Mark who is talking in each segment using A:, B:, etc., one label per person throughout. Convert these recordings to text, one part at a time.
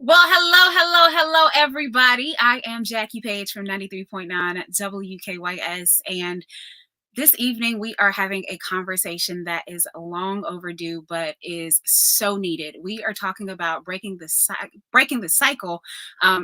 A: Well, hello, everybody. I am Jackie Page from 93.9 WKYS, and this evening we are having a conversation that is long overdue, but is so needed. We are talking about breaking the cycle,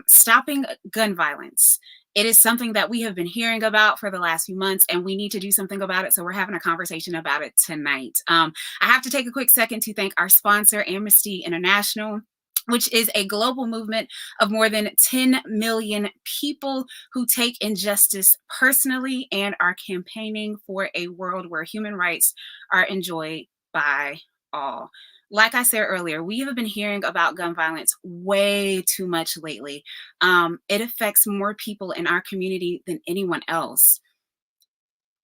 A: stopping gun violence. It is something that we have been hearing about for the last few months, and we need to do something about it. So we're having a conversation about it tonight. I have to take a quick second to thank our sponsor, Amnesty International, which is a global movement of more than 10 million people who take injustice personally and are campaigning for a world where human rights are enjoyed by all. Like I said earlier, we have been hearing about gun violence way too much lately. It affects more people in our community than anyone else.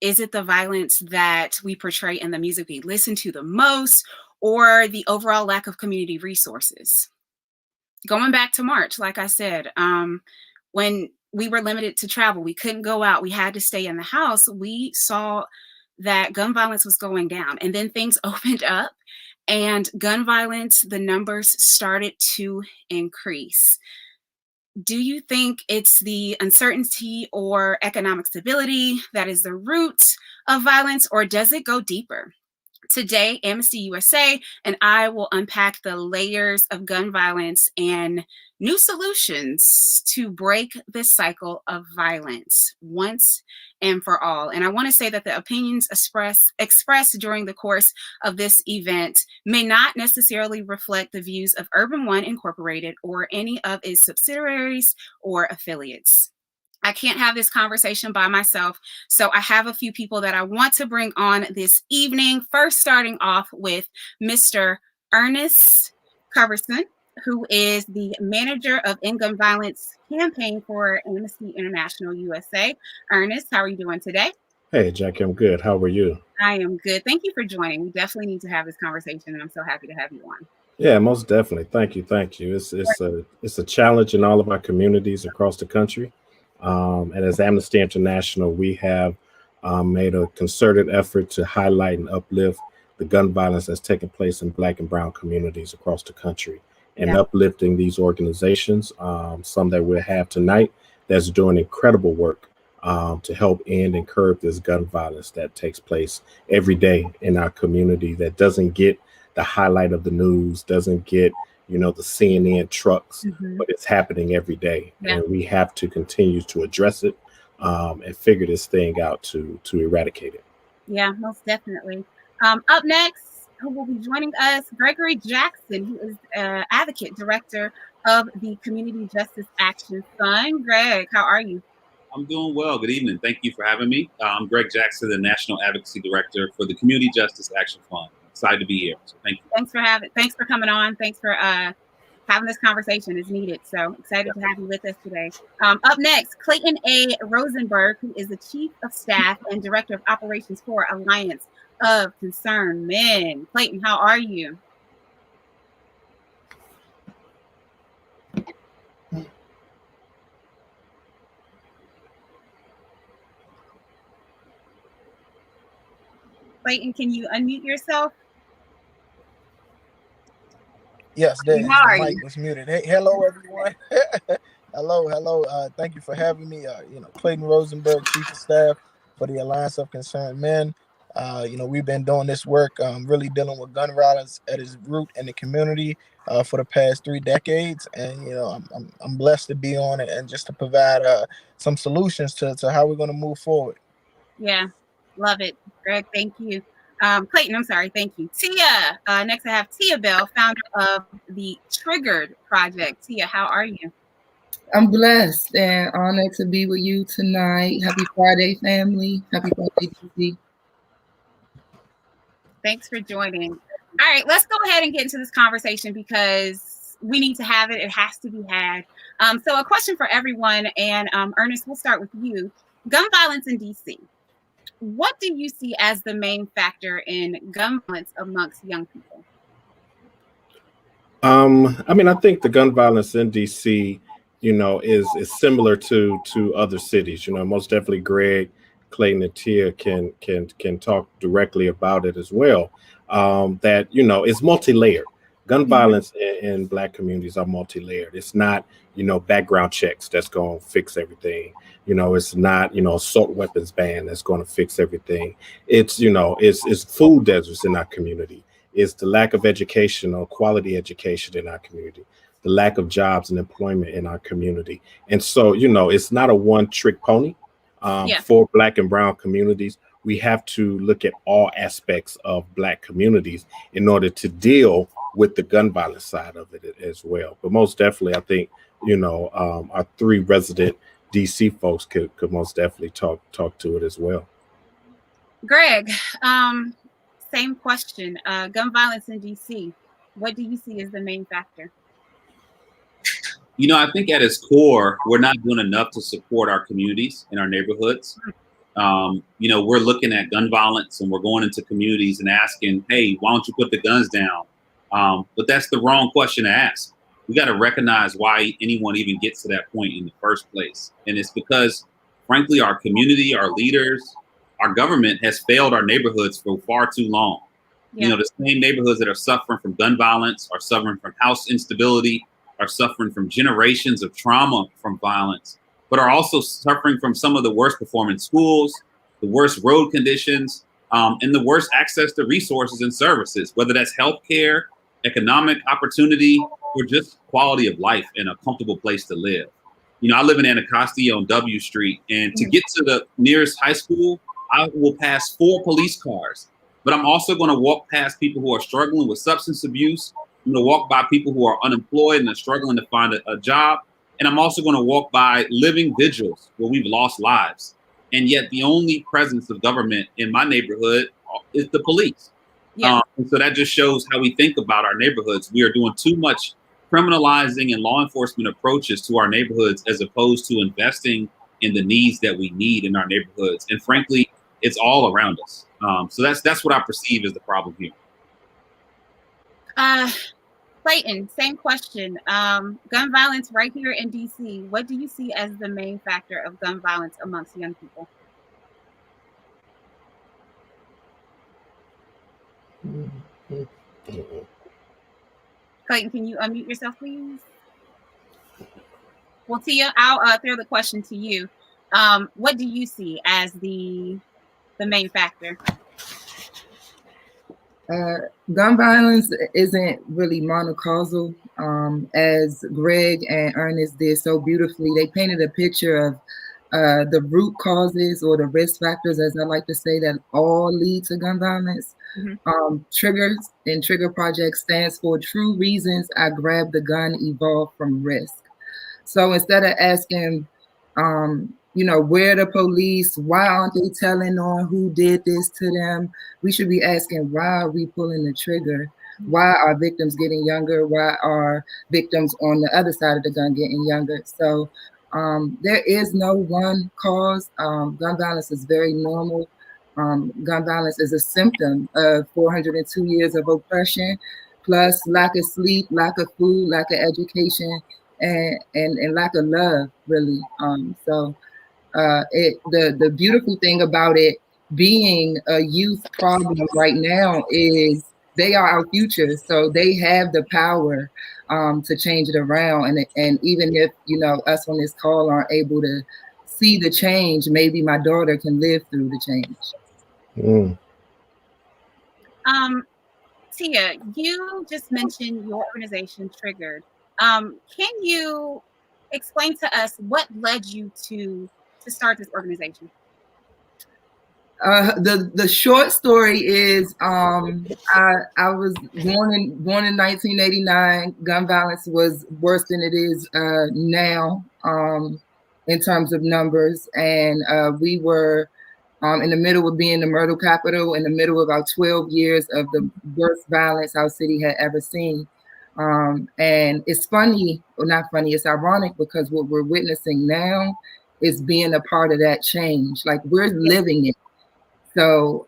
A: Is it the violence that we portray in the music we listen to the most, or the overall lack of community resources? Going back to March, like I said, when we were limited to travel, we couldn't go out, we had to stay in the house, we saw that gun violence was going down. And then things opened up and gun violence, the numbers started to increase. Do you think it's the uncertainty or economic stability that is the root of violence, or does it go deeper? Today, Amnesty USA and I will unpack the layers of gun violence and new solutions to break this cycle of violence once and for all. And I want to say that the opinions expressed during the course of this event may not necessarily reflect the views of Urban One Incorporated or any of its subsidiaries or affiliates. I can't have this conversation by myself, so I have a few people that I want to bring on this evening. First, starting off with Mr. Ernest Coverson, who is the manager of End Gun Violence campaign for Amnesty International USA. Ernest, how are you doing today?
B: Hey, Jackie, I'm good. How are you?
A: I am good. Thank you for joining. We definitely need to have this conversation, and I'm so happy to have you on.
B: Yeah, most definitely. Thank you. It's a challenge in all of our communities across the country. And as Amnesty International, we have made a concerted effort to highlight and uplift the gun violence that's taking place in Black and Brown communities across the country, and
A: Yeah.
B: uplifting these organizations, some that we'll have tonight, that's doing incredible work to help end and curb this gun violence that takes place every day in our community, that doesn't get the highlight of the news, doesn't get, the CNN trucks,
A: Mhm.
B: but it's happening every day.
A: Yeah.
B: And we have to continue to address it and figure this thing out to eradicate it.
A: Yeah, most definitely. Up next, who will be joining us, Gregory Jackson, who is advocate director of the Community Justice Action Fund. Greg, how are you?
C: I'm doing well. Good evening. Thank you for having me. I'm Greg Jackson, the National Advocacy Director for the Community Justice Action Fund. Excited to be here. So thank you.
A: Thanks for coming on. Thanks for having this conversation. Is needed. So excited to have you with us today. Up next, Clayton A. Rosenberg, who is the Chief of Staff and Director of Operations for Alliance of Concerned Men. Clayton, how are you? Clayton, can you unmute yourself?
D: Yes, the mic was muted. Hey, hello, everyone. hello. Thank you for having me. Clayton Rosenberg, Chief of Staff for the Alliance of Concerned Men. We've been doing this work, really dealing with gun violence at its root in the community for the past 3 decades, and I'm blessed to be on it and just to provide some solutions to how we're going to move forward.
A: Yeah, love it, Greg. Thank you. Clayton, I'm sorry. Thank you. Tia, next I have Tia Bell, founder of the Triggered Project. Tia, how are you?
E: I'm blessed and honored to be with you tonight. Happy Friday, family. Happy Friday, DC.
A: Thanks for joining. All right, let's go ahead and get into this conversation because we need to have it. It has to be had. So a question for everyone, and Ernest, we'll start with you. Gun violence in DC. What do you see as the main factor in gun violence amongst young people?
B: I think the gun violence in DC, is similar to other cities. Most definitely Greg, Clayton, and Tia can talk directly about it as well. That it's multi-layered. Gun violence in Black communities are multi-layered. It's not, background checks that's going to fix everything. It's not, assault weapons ban that's going to fix everything. It's, it's food deserts in our community. It's the lack of education or quality education in our community, the lack of jobs and employment in our community. And so, it's not a one-trick pony for Black and brown communities. We have to look at all aspects of Black communities in order to deal with the gun violence side of it as well. But most definitely, I think, our 3 resident DC folks could most definitely talk to it as well.
A: Greg, same question. Gun violence in DC. What do you see as the main factor?
C: I think at its core, we're not doing enough to support our communities and our neighborhoods. We're looking at gun violence and we're going into communities and asking, hey, why don't you put the guns down? But that's the wrong question to ask. We got to recognize why anyone even gets to that point in the first place. And it's because, frankly, our community, our leaders, our government has failed our neighborhoods for far too long. The same neighborhoods that are suffering from gun violence, are suffering from house instability, are suffering from generations of trauma from violence, but are also suffering from some of the worst performing schools, the worst road conditions, and the worst access to resources and services, whether that's healthcare, economic opportunity, or just quality of life and a comfortable place to live. I live in Anacostia on W Street, and to get to the nearest high school, I will pass 4 police cars. But I'm also going to walk past people who are struggling with substance abuse. I'm going to walk by people who are unemployed and are struggling to find a job. And I'm also going to walk by living vigils where we've lost lives. And yet the only presence of government in my neighborhood is the police. And so that just shows how we think about our neighborhoods. We are doing too much criminalizing and law enforcement approaches to our neighborhoods as opposed to investing in the needs that we need in our neighborhoods. And frankly, it's all around us. So that's what I perceive as the problem here.
A: Clayton, same question. Gun violence right here in DC. What do you see as the main factor of gun violence amongst young people? Clayton, can you unmute yourself, please? Well, Tia, I'll throw the question to you. What do you see as the main factor?
E: Gun violence isn't really monocausal, as Greg and Ernest did so beautifully. They painted a picture of the root causes or the risk factors, as I like to say, that all lead to gun violence. Triggers and Trigger Project stands for True Reasons I Grabbed the Gun Evolved from Risk. So instead of asking, where the police, why aren't they telling on who did this to them? We should be asking, why are we pulling the trigger? Why are victims getting younger? Why are victims on the other side of the gun getting younger? So there is no one cause. Gun violence is very normal. Gun violence is a symptom of 402 years of oppression, plus lack of sleep, lack of food, lack of education, and lack of love, really. The beautiful thing about it being a youth problem right now is they are our future, so they have the power to change it around. And even if us on this call aren't able to see the change, maybe my daughter can live through the change.
A: Tia, you just mentioned your organization Triggered. Can you explain to us what led you to start this organization?
E: The short story is I was born in 1989. Gun violence was worse than it is now in terms of numbers, and we were in the middle of being the murder capital, in the middle of about 12 years of the worst violence our city had ever seen. And it's funny, or not funny, it's ironic, because what we're witnessing now is being a part of that change. Like, we're living it. So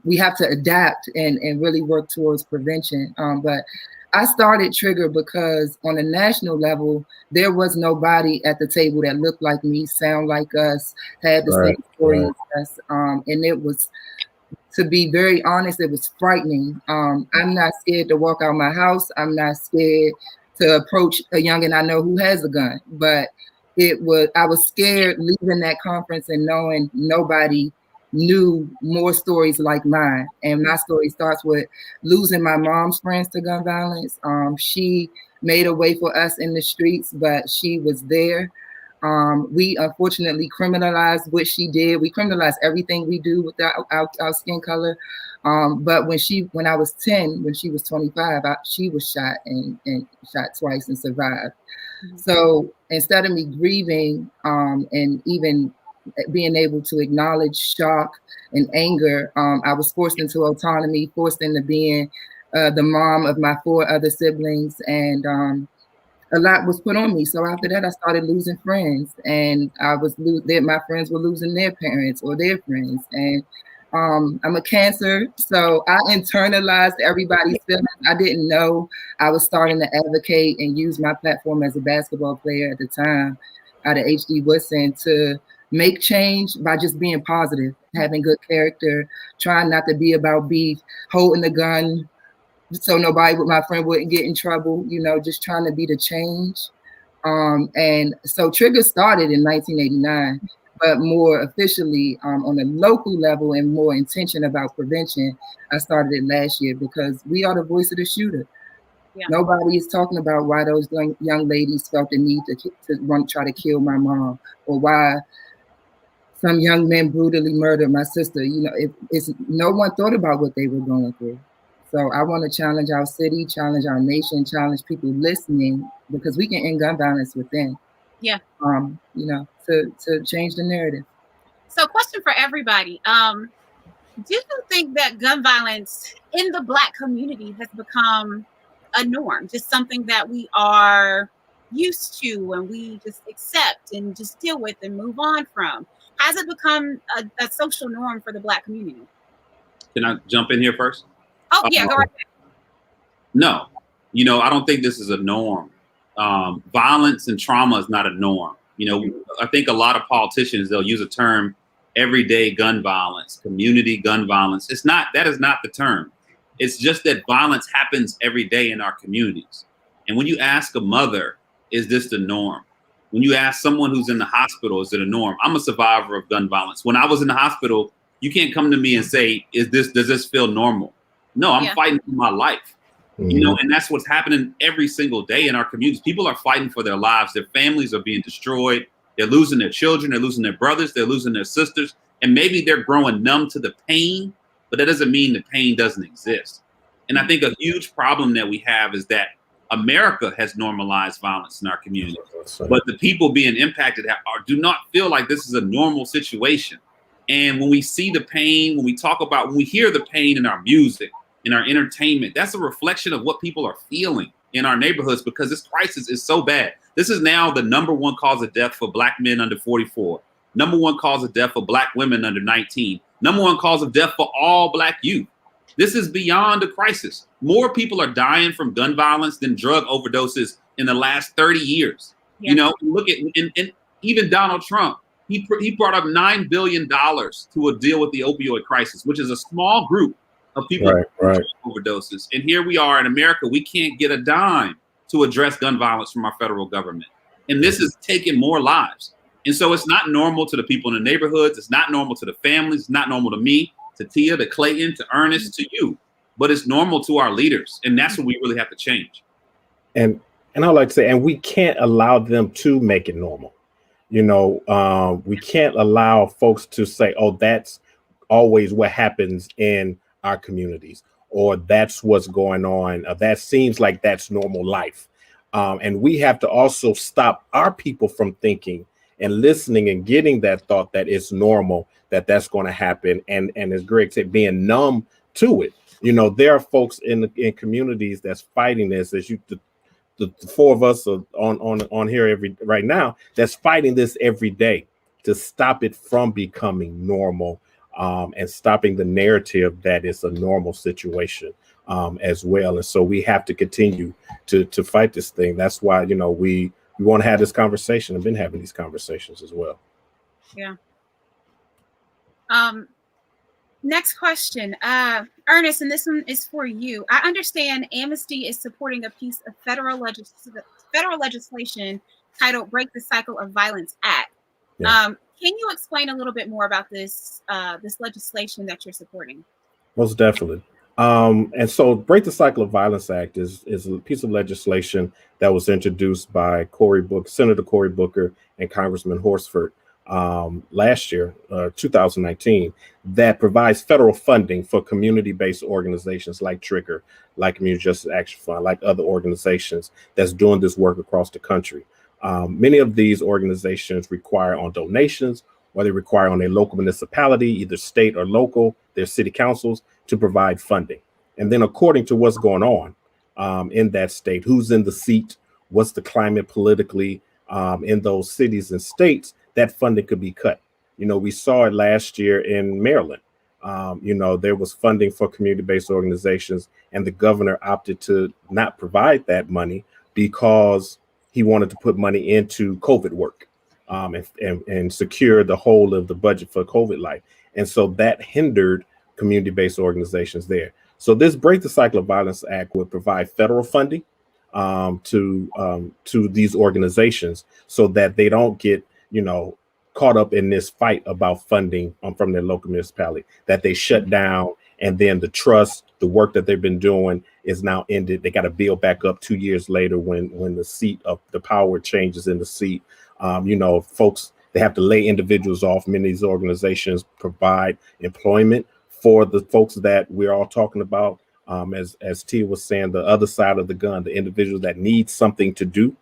E: we have to adapt and really work towards prevention. But I started Trigger because on a national level, there was nobody at the table that looked like me, sound like us, had the same story as us. And it was to be very honest, it was frightening. I'm not scared to walk out my house. I'm not scared to approach a youngin' I know who has a gun, but I was scared leaving that conference and knowing nobody knew more stories like mine. And my story starts with losing my mom's friends to gun violence. She made a way for us in the streets, but she was there. We unfortunately criminalized what she did. We criminalized everything we do with our skin color. But when I was 10, when she was 25, she was shot and shot twice and survived. Mm-hmm. So instead of me grieving and even being able to acknowledge shock and anger, I was forced into autonomy, forced into being the mom of my 4 other siblings, and a lot was put on me. So after that, I started losing friends, and my friends were losing their parents or their friends. And I'm a Cancer, so I internalized everybody's feelings. I didn't know I was starting to advocate and use my platform as a basketball player at the time out of H.D. Woodson to make change by just being positive, having good character, trying not to be about beef, holding the gun so my friend wouldn't get in trouble, just trying to be the change. And so Trigger started in 1989, but more officially on a local level and more intention about prevention, I started it last year because we are the voice of the shooter. Yeah. Nobody is talking about why those young ladies felt the need to try to kill my mom, or why some young men brutally murdered my sister. No one thought about what they were going through. So I want to challenge our city, challenge our nation, challenge people listening, because we can end gun violence within.
A: Yeah.
E: To change the narrative.
A: So question for everybody. Do you think that gun violence in the Black community has become a norm, just something that we are used to and we just accept and just deal with and move on from? Has it become a social norm for the Black community?
C: Can I jump in here first?
A: Oh, yeah, go right ahead.
C: No, I don't think this is a norm. Violence and trauma is not a norm. I think a lot of politicians, they'll use a term, everyday gun violence, community gun violence. That is not the term. It's just that violence happens every day in our communities. And when you ask a mother, is this the norm? When you ask someone who's in the hospital, is it a norm? I'm a survivor of gun violence. When I was in the hospital, you can't come to me and say, does this feel normal? No, I'm fighting for my life, and that's what's happening every single day in our communities. People are fighting for their lives. Their families are being destroyed. They're losing their children. They're losing their brothers. They're losing their sisters. And maybe they're growing numb to the pain, but that doesn't mean the pain doesn't exist. And I think a huge problem that we have is that America has normalized violence in our community, but the people being impacted do not feel like this is a normal situation. And when we see the pain, when we hear the pain in our music, in our entertainment, that's a reflection of what people are feeling in our neighborhoods, because this crisis is so bad. This is now the #1 cause of death for Black men under 44, #1 cause of death for Black women under 19, #1 cause of death for all Black youth. This is beyond a crisis. More people are dying from gun violence than drug overdoses in the last 30 years. Yeah. Look at, and even Donald Trump, he brought up $9 billion to a deal with the opioid crisis, which is a small group of people with overdoses. And here we are in America, we can't get a dime to address gun violence from our federal government. And this is taking more lives. And so it's not normal to the people in the neighborhoods. It's not normal to the families. It's not normal to me, to Tia, to Clayton, to Ernest, to you. But it's normal to our leaders. And that's what we really have to change.
B: And I like to say, and we can't allow them to make it normal. We can't allow folks to say, oh, that's always what happens in our communities, or that's what's going on. That seems like that's normal life. And we have to also stop our people from thinking and listening and getting that thought that it's normal, that's going to happen. And as Greg said, being numb to it. There are folks in communities that's fighting this, as the 4 of us are on here right now, that's fighting this every day to stop it from becoming normal, and stopping the narrative that it's a normal situation as well. And so we have to continue to fight this thing. That's why, we want to have this conversation. I've been having these conversations as well.
A: Yeah. Next question, Ernest, and this one is for you. I understand Amnesty is supporting a piece of federal legislation titled "Break the Cycle of Violence Act."
B: Yeah.
A: Can you explain a little bit more about this legislation that you're supporting?
B: Most definitely. And so, Break the Cycle of Violence Act is a piece of legislation that was introduced by Senator Cory Booker and Congressman Horsford last year, 2019, that provides federal funding for community-based organizations like Trigger, like Community Justice Action Fund, like other organizations that's doing this work across the country. Many of these organizations require on donations, or they require on a local municipality, either state or local, their city councils, to provide funding. And then, according to what's going on in that state, who's in the seat, what's the climate politically in those cities and states, that funding could be cut. We saw it last year in Maryland. There was funding for community-based organizations, and the governor opted to not provide that money because he wanted to put money into COVID work and secure the whole of the budget for COVID life. And so that hindered community-based organizations there. So this Break the Cycle of Violence Act would provide federal funding to these organizations so that they don't get caught up in this fight about funding from their local municipality, that they shut down, and then the work that they've been doing is now ended. They got to build back up 2 years later when the seat of the power changes in the seat. Folks, they have to lay individuals off. Many of these organizations provide employment for the folks that we're all talking about. As Tia was saying, the other side of the gun, the individuals that need something to do.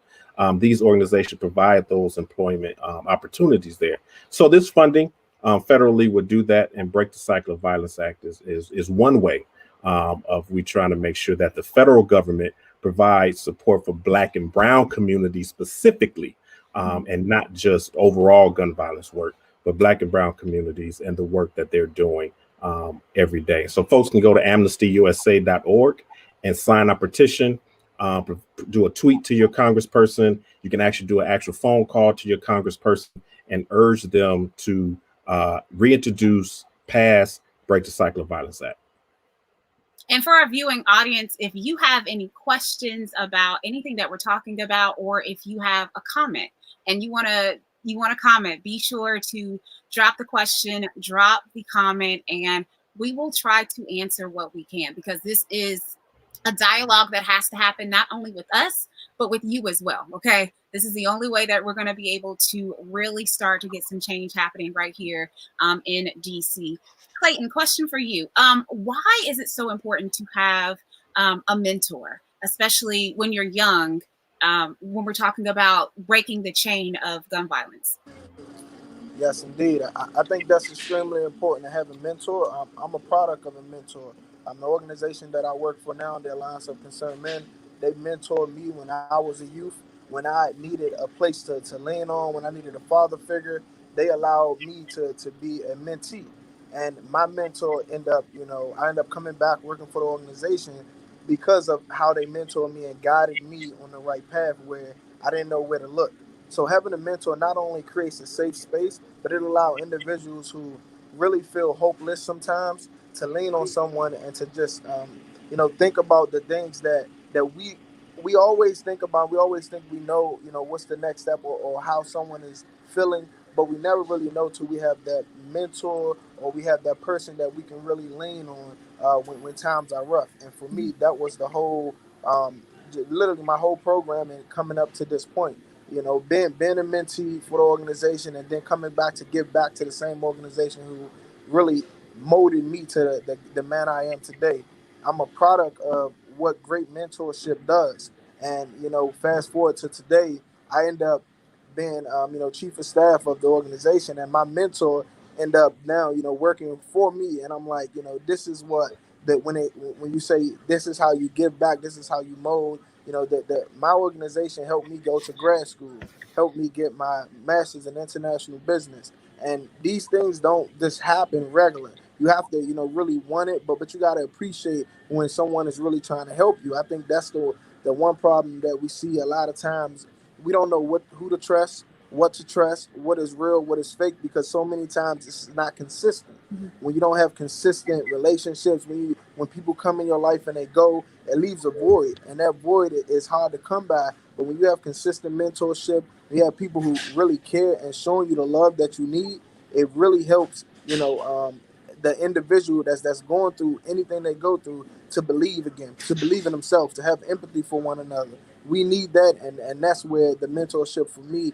B: These organizations provide those employment opportunities there. So this funding federally would do that, and Break the Cycle of Violence Act is one way of we trying to make sure that the federal government provides support for Black and Brown communities specifically, and not just overall gun violence work, but Black and Brown communities and the work that they're doing every day. So folks can go to amnestyusa.org and sign a petition, do a tweet to your congressperson. You can actually do an actual phone call to your congressperson and urge them to reintroduce, pass, Break the Cycle of Violence Act.
A: And for our viewing audience, if you have any questions about anything that we're talking about, or if you have a comment and you want to comment, be sure to drop the question, drop the comment, and we will try to answer what we can, because this is a dialogue that has to happen not only with us, but with you as well. Okay. This is the only way that we're going to be able to really start to get some change happening right here in DC. Clayton, question for you. Why is it so important to have a mentor, especially when you're young, when we're talking about breaking the chain of gun violence?
D: Yes, indeed. I think that's extremely important to have a mentor. I'm a product of a mentor. The organization that I work for now, the Alliance of Concerned Men, they mentored me when I was a youth, when I needed a place to lean on, when I needed a father figure. They allowed me to be a mentee. And my mentor I ended up coming back working for the organization because of how they mentored me and guided me on the right path where I didn't know where to look. So having a mentor not only creates a safe space, but it allows individuals who really feel hopeless sometimes to lean on someone and to just think about the things that we always think about. We always think we know what's the next step, or how someone is feeling, but we never really know till we have that mentor, or we have that person that we can really lean on when times are rough. And for me, that was the whole literally my whole program and coming up to this point. Being a mentee for the organization, and then coming back to give back to the same organization who really molded me to the man I am today. I'm a product of what great mentorship does. And, fast forward to today, I end up being, chief of staff of the organization, and my mentor end up now, working for me. And I'm like, this is what that when you say this is how you give back, this is how you mold. That my organization helped me go to grad school, helped me get my master's in international business, and these things don't just happen regular. You have to, really want it, but you got to appreciate when someone is really trying to help you. I think that's the one problem that we see a lot of times. We don't know who to trust, what to trust, what is real, what is fake, because so many times it's not consistent. When you don't have consistent relationships, when people come in your life and they go, it leaves a void, and that void is hard to come by. But when you have consistent mentorship, you have people who really care and showing you the love that you need, it really helps. The individual that's going through anything they go through to believe again, to believe in themselves, to have empathy for one another. We need that, and that's where the mentorship for me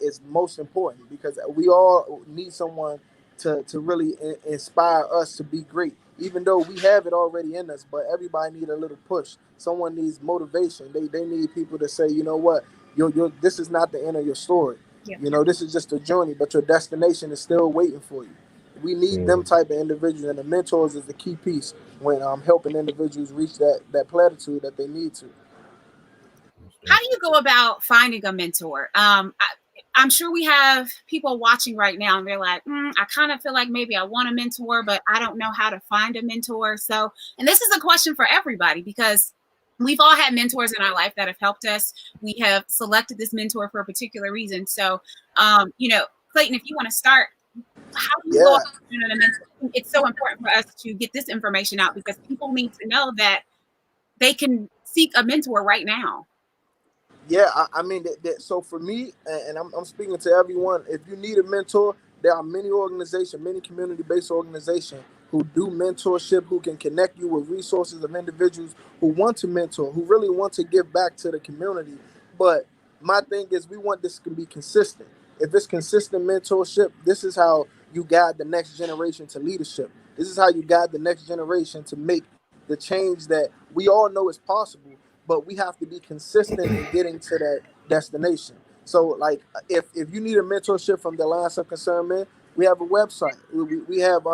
D: is most important, because we all need someone to really inspire us to be great, even though we have it already in us. But everybody needs a little push. Someone needs motivation. They need people to say, you know what, this is not the end of your story.
A: Yeah.
D: This is just a journey, but your destination is still waiting for you. We need them type of individuals, and the mentors is the key piece when helping individuals reach that platitude that they need to.
A: How do you go about finding a mentor? I'm sure we have people watching right now and they're like, I kind of feel like maybe I want a mentor, but I don't know how to find a mentor. So, and this is a question for everybody, because we've all had mentors in our life that have helped us. We have selected this mentor for a particular reason. So, Clayton, if you want to start, how do you go about finding a mentor? It's so important for us to get this information out, because people need to know that they can seek a mentor right now.
D: Yeah, I mean, so for me, and I'm speaking to everyone, if you need a mentor, there are many organizations, many community-based organizations who do mentorship, who can connect you with resources of individuals who want to mentor, who really want to give back to the community. But my thing is, we want this to be consistent. If it's consistent mentorship, this is how you guide the next generation to leadership. This is how you guide the next generation to make the change that we all know is possible, but we have to be consistent in getting to that destination. So, like, if you need a mentorship from the Alliance of Concerned Men, we have a website. We have,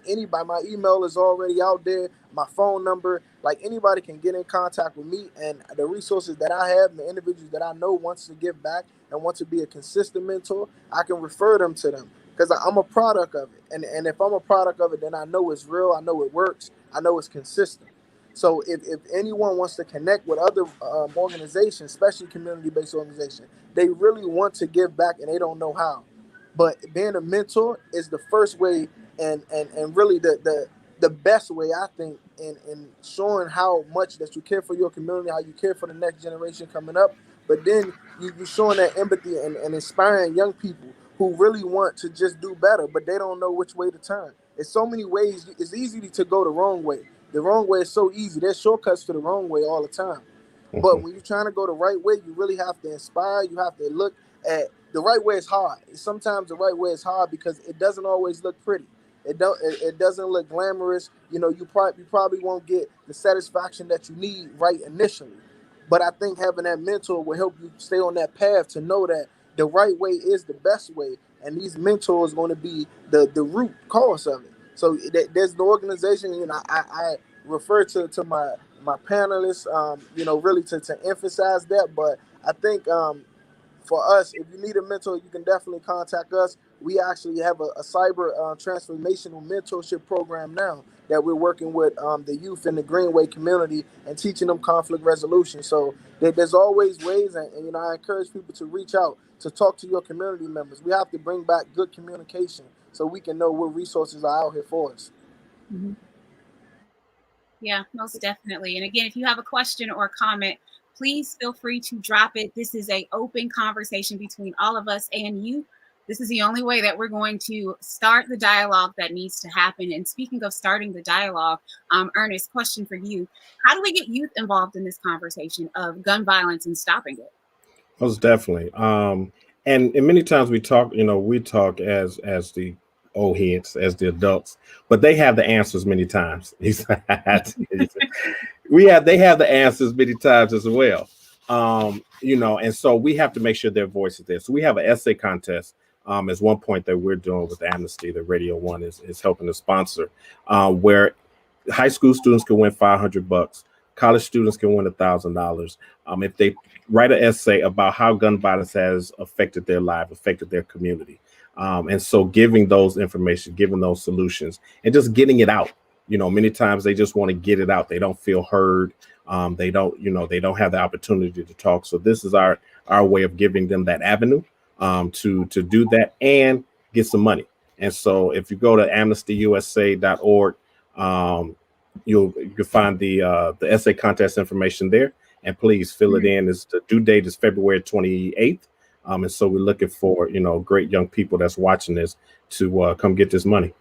D: anybody. My email is already out there. My phone number, like, anybody can get in contact with me, and the resources that I have, and the individuals that I know wants to give back and want to be a consistent mentor, I can refer them to them, because I'm a product of it. And if I'm a product of it, then I know it's real. I know it works. I know it's consistent. So if anyone wants to connect with other organizations, especially community-based organizations, they really want to give back and they don't know how. But being a mentor is the first way, and really the best way, I think, in showing how much that you care for your community, how you care for the next generation coming up. But then you're showing that empathy and inspiring young people who really want to just do better, but they don't know which way to turn. There's so many ways. It's easy to go the wrong way. The wrong way is so easy. There's shortcuts to the wrong way all the time. But when you're trying to go the right way, you really have to inspire. You have to look at the right way is hard. Sometimes the right way is hard because it doesn't always look pretty. It doesn't look glamorous. You probably won't get the satisfaction that you need right initially. But I think having that mentor will help you stay on that path to know that the right way is the best way, and these mentors are going to be the root cause of it. So there's the organization. I refer to my panelists, really to emphasize that. But I think for us, if you need a mentor, you can definitely contact us. We actually have a cyber transformational mentorship program now that we're working with the youth in the Greenway community and teaching them conflict resolution. So there's always ways, and I encourage people to reach out, to talk to your community members. We have to bring back good communication so we can know what resources are out here for us.
A: Mm-hmm. Yeah, most definitely. And again, if you have a question or a comment, please feel free to drop it. This is an open conversation between all of us and you. This is the only way that we're going to start the dialogue that needs to happen. And speaking of starting the dialogue, Ernest, question for you. How do we get youth involved in this conversation of gun violence and stopping it?
B: Most definitely. And many times we talk as the old heads, as the adults, but they have the answers many times. They have the answers many times as well. And so we have to make sure their voice is there. So we have an essay contest. As one point that we're doing with Amnesty, that Radio One is helping to sponsor, where high school students can win $500. College students can win $1,000 if they write an essay about how gun violence has affected their life, affected their community. And so giving those information, giving those solutions, and just getting it out. Many times they just want to get it out. They don't feel heard. They don't have the opportunity to talk. So this is our way of giving them that avenue to do that and get some money. And so if you go to amnestyusa.org, you'll find the essay contest information there, and please fill it in. The due date is February 28th. And so we're looking for, great young people that's watching this to come get this money.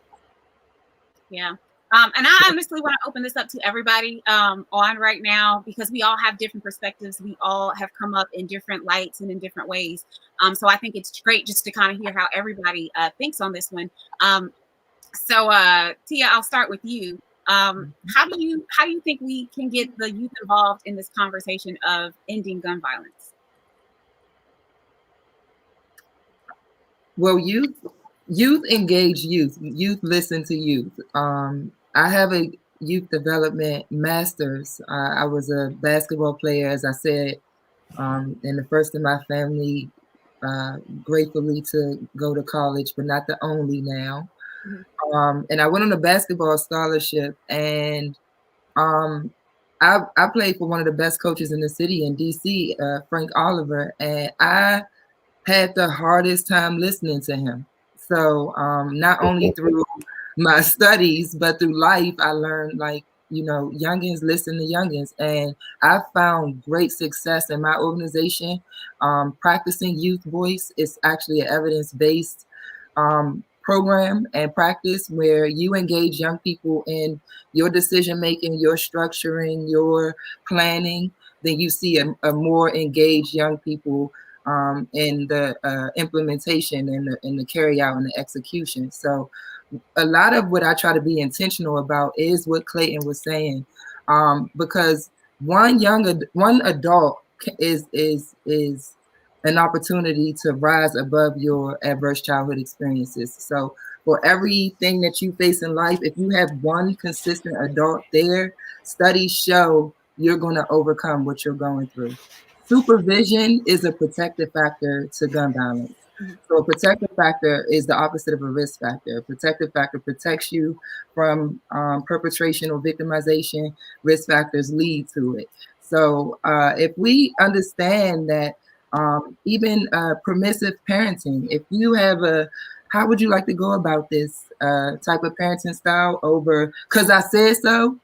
A: Yeah. And I honestly want to open this up to everybody on right now, because we all have different perspectives. We all have come up in different lights and in different ways. So I think it's great just to kind of hear how everybody thinks on this one. So Tia, I'll start with you. How do you think we can get the youth involved in this conversation of ending gun violence?
E: Well, youth engage youth. Youth listen to youth. I have a youth development master's. I was a basketball player, as I said, and the first in my family, gratefully to go to college, but not the only now. And I went on a basketball scholarship, and I played for one of the best coaches in the city in DC, Frank Oliver, and I had the hardest time listening to him. So not only through my studies, but through life, I learned, like, youngins listen to youngins. And I found great success in my organization. Practicing youth voice is actually an evidence-based program and practice where you engage young people in your decision-making, your structuring, your planning. Then you see a more engaged young people in the implementation and the carry out and the execution. So a lot of what I try to be intentional about is what Clayton was saying, because one adult is an opportunity to rise above your adverse childhood experiences. So for everything that you face in life, if you have one consistent adult there, studies show you're going to overcome what you're going through. Supervision is a protective factor to gun violence. So a protective factor is the opposite of a risk factor. A protective factor protects you from perpetration or victimization. Risk factors lead to it. So if we understand that even permissive parenting, if you have how would you like to go about this type of parenting style over, because I said so,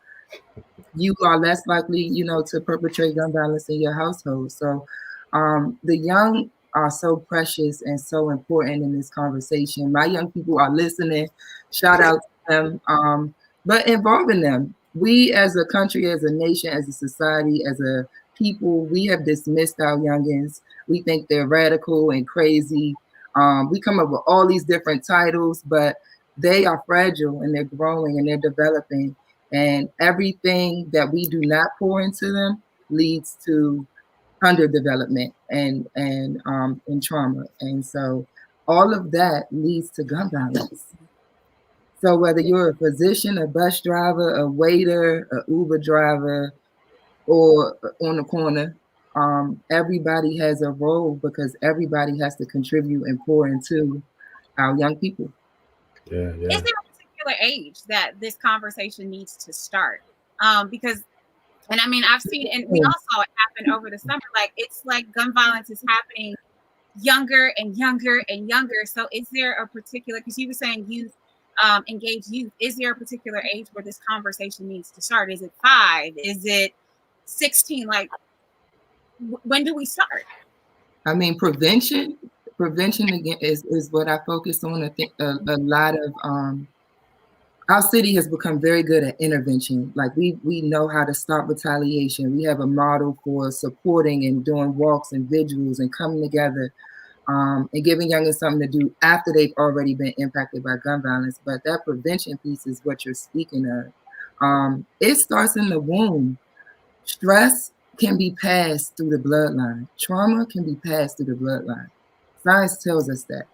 E: you are less likely, to perpetrate gun violence in your household. So the young are so precious and so important in this conversation. My young people are listening. Shout out to them, but involving them. We as a country, as a nation, as a society, as a people, we have dismissed our youngins. We think they're radical and crazy. We come up with all these different titles, but they are fragile and they're growing and they're developing. And everything that we do not pour into them leads to underdevelopment and trauma. And so all of that leads to gun violence. So whether you're a physician, a bus driver, a waiter, an Uber driver, or on the corner, everybody has a role, because everybody has to contribute and pour into our young people.
B: Yeah.
A: Is there a particular age that this conversation needs to start? Because, and I mean, I've seen, and we all saw it happen over the summer. Like, it's like gun violence is happening younger and younger and younger. So is there a particular, because you were saying youth, engage youth, is there a particular age where this conversation needs to start? Is it 5? Is it 16? Like, when do we start?
E: I mean, prevention again is what I focus on. I think a lot of our city has become very good at intervention. Like we know how to stop retaliation. We have a model for supporting and doing walks and vigils and coming together and giving youngins something to do after they've already been impacted by gun violence. But that prevention piece is what you're speaking of. It starts in the womb. Stress can be passed through the bloodline. Trauma can be passed through the bloodline. Science tells us that.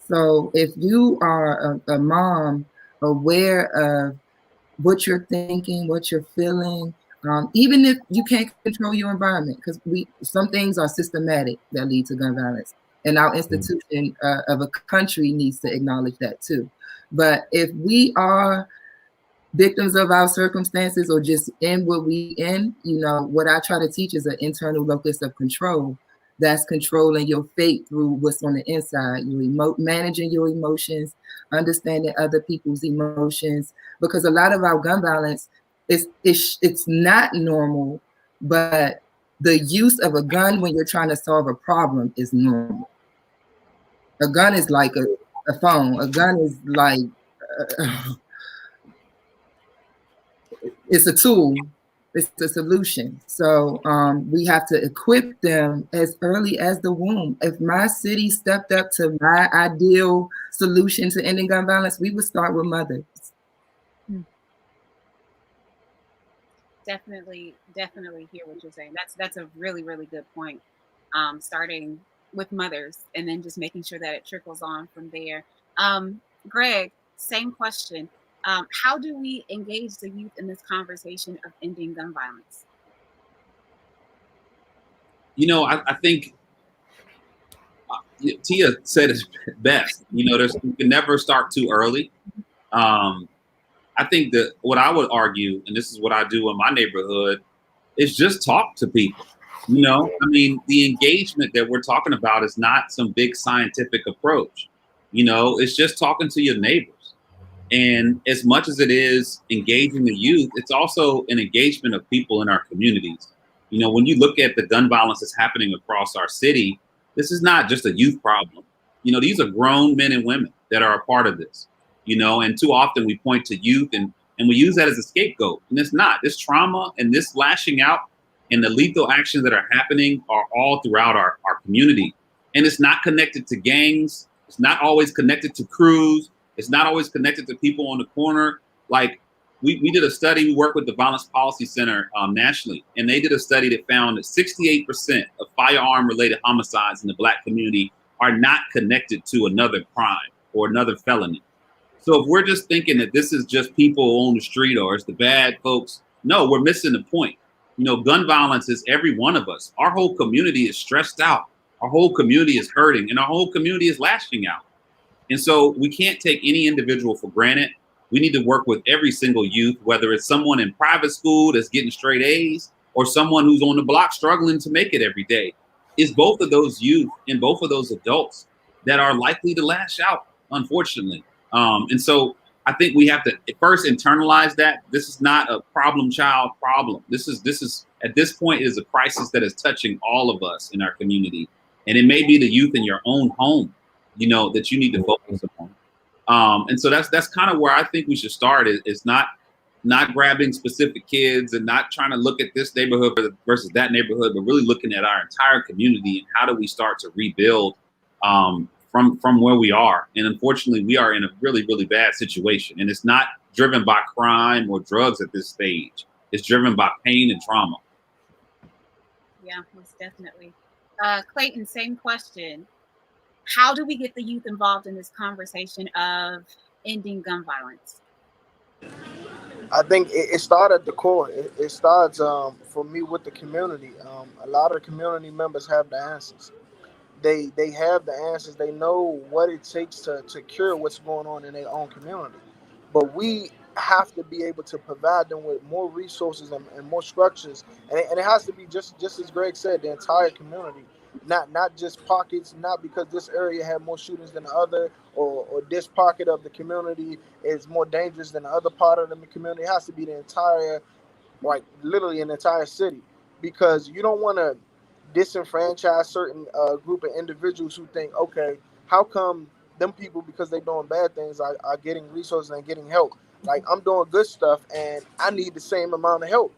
E: So if you are a mom aware of what you're thinking, what you're feeling, even if you can't control your environment, because some things are systematic that lead to gun violence, and our institution of a country needs to acknowledge that too. But if we are victims of our circumstances or just in what we in, what I try to teach is an internal locus of control. that's controlling your fate through what's on the inside. You managing your emotions, understanding other people's emotions, because a lot of our gun violence it's not normal, but the use of a gun when you're trying to solve a problem is normal. A gun is like a phone. A gun is like it's a tool. It's a solution. So we have to equip them as early as the womb. If my city stepped up to my ideal solution to ending gun violence, we would start with mothers.
A: Definitely hear what you're saying. That's a really, really good point. Starting with mothers and then just making sure that it trickles on from there. Greg, same question. How do we engage the youth in this conversation of ending gun violence?
C: I think Tia said it best. You can never start too early. I think that what I would argue, and this is what I do in my neighborhood, is just talk to people. The engagement that we're talking about is not some big scientific approach. It's just talking to your neighbors. And as much as it is engaging the youth, it's also an engagement of people in our communities. When you look at the gun violence that's happening across our city, this is not just a youth problem. These are grown men and women that are a part of this. And too often we point to youth and we use that as a scapegoat. And it's not. This trauma and this lashing out and the lethal actions that are happening are all throughout our community. And it's not connected to gangs. It's not always connected to crews. It's not always connected to people on the corner. Like we did a study, we worked with the Violence Policy Center nationally, and they did a study that found that 68% of firearm-related homicides in the Black community are not connected to another crime or another felony. So if we're just thinking that this is just people on the street or it's the bad folks, no, we're missing the point. Gun violence is every one of us. Our whole community is stressed out. Our whole community is hurting, and our whole community is lashing out. And so we can't take any individual for granted. We need to work with every single youth, whether it's someone in private school that's getting straight A's or someone who's on the block struggling to make it every day. It's both of those youth and both of those adults that are likely to lash out, unfortunately. And so I think we have to first internalize that this is not a problem child problem. This is at this point is a crisis that is touching all of us in our community. And it may be the youth in your own home, that you need to focus on. And so that's kind of where I think we should start is not grabbing specific kids and not trying to look at this neighborhood versus that neighborhood, but really looking at our entire community and how do we start to rebuild from where we are. And unfortunately, we are in a really, really bad situation. And it's not driven by crime or drugs at this stage. It's driven by pain and trauma.
A: Yeah, most definitely. Clayton, same question. How do we get the youth involved in this conversation of ending gun violence?
D: I think it started at the core. It starts for me with the community. A lot of the community members have the answers. They have the answers. They know what it takes to cure what's going on in their own community. But we have to be able to provide them with more resources and more structures. And it has to be just as Greg said, the entire community. Not just pockets, not because this area had more shootings than the other, or this pocket of the community is more dangerous than the other part of the community. It has to be the entire, like literally an entire city, because you don't want to disenfranchise certain group of individuals who think, okay, how come them people, because they're doing bad things, are getting resources and getting help? Like, I'm doing good stuff and I need the same amount of help.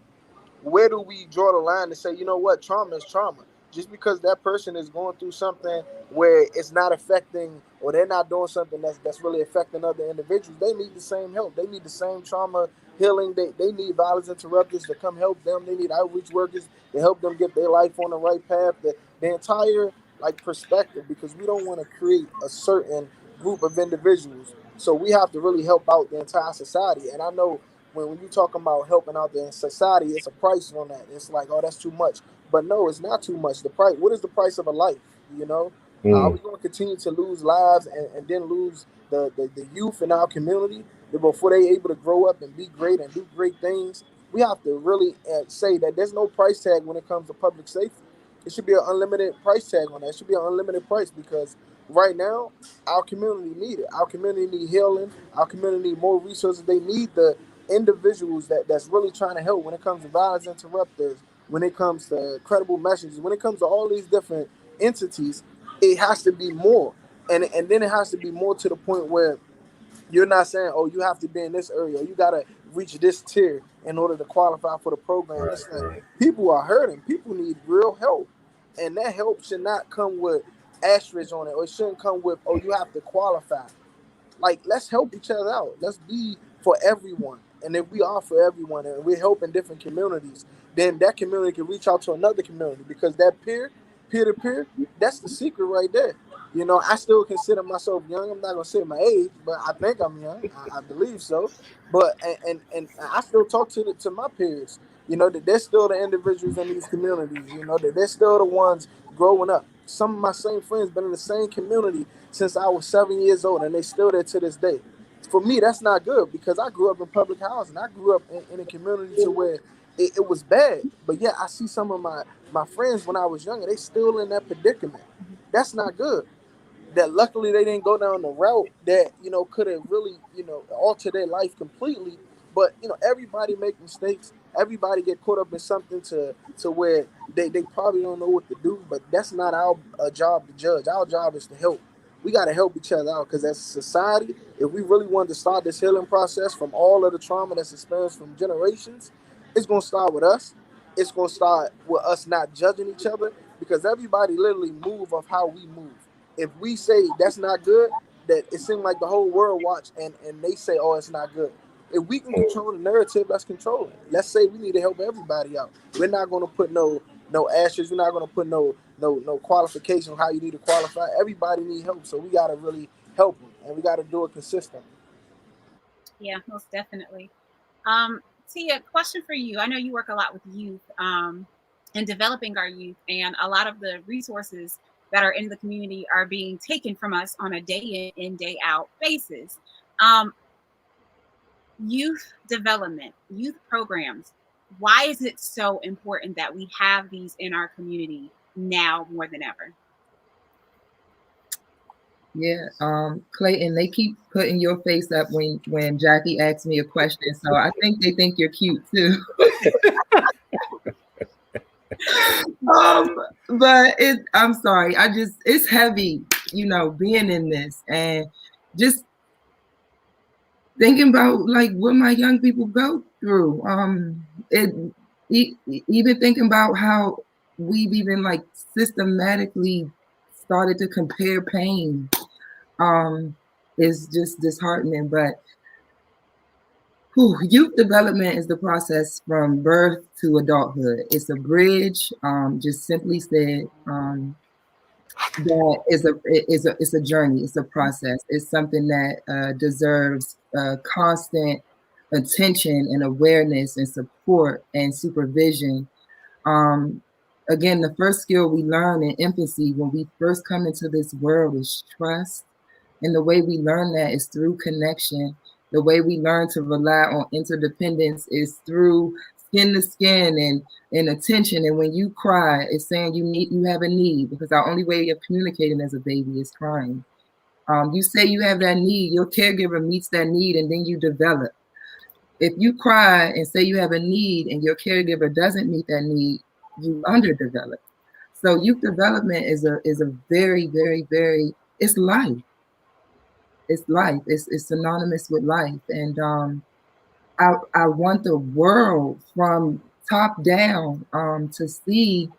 D: Where do we draw the line to say, you know what, trauma is trauma? Just because that person is going through something where it's not affecting, or they're not doing something that's really affecting other individuals, they need the same help. They need the same trauma healing. They need violence interrupters to come help them. They need outreach workers to help them get their life on the right path. The entire perspective, because we don't want to create a certain group of individuals. So we have to really help out the entire society. And I know when you're talking about helping out the society, it's a price on that. It's like, oh, that's too much. But no, it's not too much. The price. What is the price of a life? Are we going to continue to lose lives and then lose the youth in our community before they're able to grow up and be great and do great things? We have to really say that there's no price tag when it comes to public safety. It should be an unlimited price tag on that. It should be an unlimited price because right now our community need it. Our community need healing. Our community need more resources. They need the individuals that's really trying to help when it comes to violence interrupters, when it comes to credible messages, when it comes to all these different entities. It has to be more, and then it has to be more to the point where you're not saying, oh, you have to be in this area, or you gotta reach this tier in order to qualify for the program.
B: Right,
D: It's like
B: right.
D: people are hurting. People need real help, and that help should not come with asterisks on it, or it shouldn't come with, oh, you have to qualify. Like, let's help each other out. Let's be for everyone. And if we are for everyone and we're helping different communities, then that community can reach out to another community because that peer to peer, that's the secret right there. You know, I still consider myself young. I'm not gonna say my age, but I think I'm young. I believe so. But and I still talk to my peers. You know that they're still the individuals in these communities. You know that they're still the ones growing up. Some of my same friends been in the same community since I was 7 years old, and they still there to this day. For me, that's not good because I grew up in public housing. I grew up in a community to where it was bad. But yeah, I see some of my friends when I was younger, they still in that predicament. That's not good. That luckily they didn't go down the route that could have really altered their life completely. But everybody make mistakes. Everybody get caught up in something to where they probably don't know what to do. But that's not our job to judge. Our job is to help. We got to help each other out because as a society, if we really want to start this healing process from all of the trauma that's experienced from generations, it's gonna start with us. It's gonna start with us not judging each other because everybody literally move of how we move. If we say that's not good, that it seems like the whole world watch and they say, oh, it's not good. If we can control the narrative, let's control it. Let's say we need to help everybody out. We're not going to put no ashes. We're not going to put no qualification on how you need to qualify. Everybody need help, so we got to really help them, and we got to do it consistently.
A: Yeah, most definitely. Tia, question for you. I know you work a lot with youth and developing our youth, and a lot of the resources that are in the community are being taken from us on a day in, day out basis. Um, Youth development, youth programs. Why is it so important that we have these in our community now more than ever?
E: Yeah, Clayton, they keep putting your face up when Jackie asks me a question, so I think they think you're cute too. um, but I'm sorry, it's heavy, being in this and just thinking about like what my young people go through. Even thinking about how we've even like systematically started to compare pain is just disheartening. But youth development is the process from birth to adulthood. It's a bridge, just simply said. That it's a journey. It's a process. It's something that deserves constant attention and awareness and support and supervision. Um, Again, the first skill we learn in infancy when we first come into this world is trust. And the way we learn that is through connection. The way we learn to rely on interdependence is through skin to skin and attention. And when you cry, it's saying you have a need because our only way of communicating as a baby is crying. You say you have that need, your caregiver meets that need, and then you develop. If you cry and say you have a need and your caregiver doesn't meet that need, you underdevelop. So youth development is a very, very, very, it's life. It's life. It's synonymous with life. And I want the world from top down to see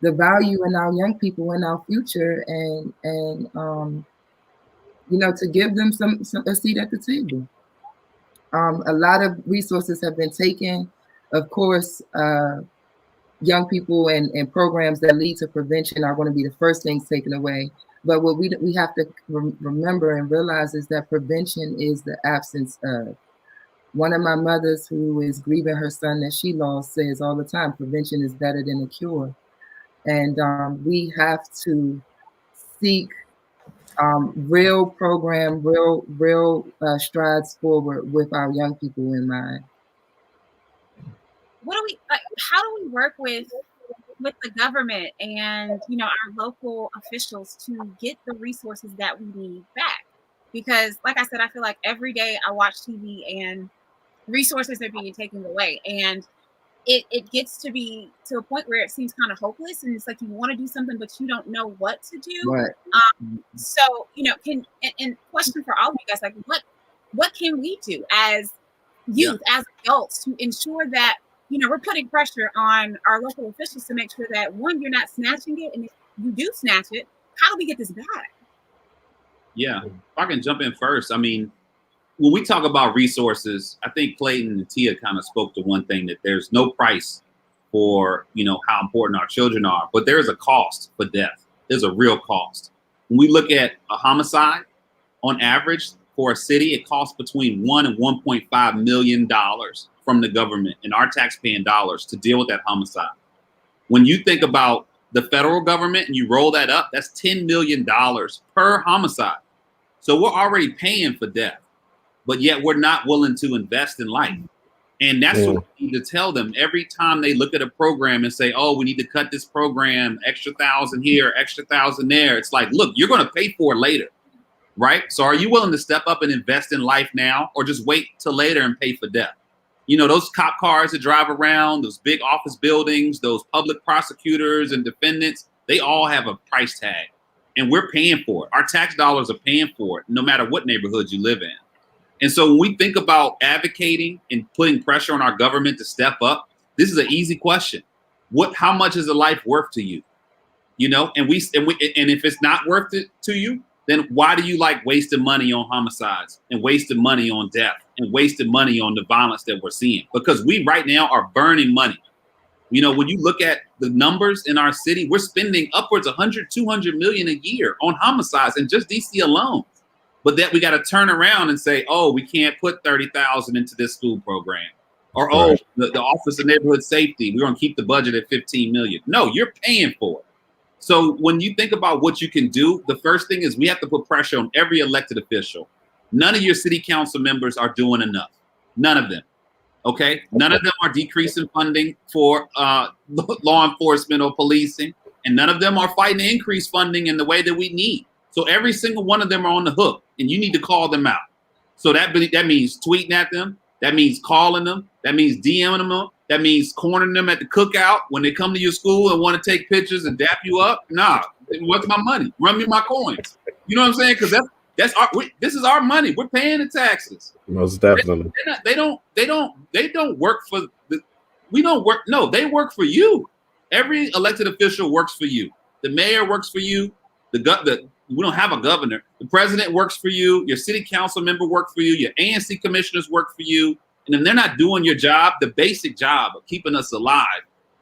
E: the value in our young people in our future and to give them some a seat at the table. A lot of resources have been taken. Of course, young people and programs that lead to prevention are going to be the first things taken away. But what we have to remember and realize is that prevention is the absence of. One of my mothers who is grieving her son that she lost says all the time, prevention is better than a cure. And we have to seek real program, real strides forward with our young people in mind.
A: How do we work with with the government and, our local officials to get the resources that we need back. Because, like I said, I feel like every day I watch TV and resources are being taken away. And it gets to be to a point where it seems kind of hopeless, and it's like you want to do something but you don't know what to do.
E: Right.
A: So and question for all of you guys, like what can we do as youth, as adults, to ensure that we're putting pressure on our local officials to make sure that, one, you're not snatching it, and if you do snatch it, how do we get this back?
C: Yeah, if I can jump in first. I mean, when we talk about resources, I think Clayton and Tia kind of spoke to one thing, that there's no price for, how important our children are, but there is a cost for death. There's a real cost. When we look at a homicide, on average for a city, it costs between $1 and $1.5 million from the government and our taxpaying dollars to deal with that homicide. When you think about the federal government and you roll that up, that's $10 million per homicide. So we're already paying for death, but yet we're not willing to invest in life. And that's what we need to tell them every time they look at a program and say, oh, we need to cut this program, extra 1,000 here, extra 1,000 there. It's like, look, you're going to pay for it later, right? So are you willing to step up and invest in life now, or just wait till later and pay for death? Those cop cars that drive around, those big office buildings, those public prosecutors and defendants, they all have a price tag, and we're paying for it. Our tax dollars are paying for it, no matter what neighborhood you live in. And so when we think about advocating and putting pressure on our government to step up, this is an easy question. How much is a life worth to you? And if it's not worth it to you, then why do you like wasting money on homicides and wasting money on death and wasting money on the violence that we're seeing? Because we right now are burning money. When you look at the numbers in our city, we're spending upwards of 100, 200 million a year on homicides in just DC alone. But that we got to turn around and say, oh, we can't put 30,000 into this school program. Or, oh, the Office of Neighborhood Safety, we're going to keep the budget at 15 million. No, you're paying for it. So when you think about what you can do, the first thing is we have to put pressure on every elected official. None of your city council members are doing enough. None of them. Okay? None of them are decreasing funding for law enforcement or policing. And none of them are fighting to increase funding in the way that we need. So every single one of them are on the hook, and you need to call them out. So that means tweeting at them. That means calling them. That means DMing them. That means cornering them at the cookout when they come to your school and want to take pictures and dap you up. Nah, what's my money? Run me my coins. You know what I'm saying? Because this is our money. We're paying the taxes.
B: Most definitely.
C: They don't work for we don't work. No, they work for you. Every elected official works for you. The mayor works for you. We don't have a governor. The president works for you. Your city council member works for you. Your ANC commissioners work for you. And if they're not doing your job, the basic job of keeping us alive,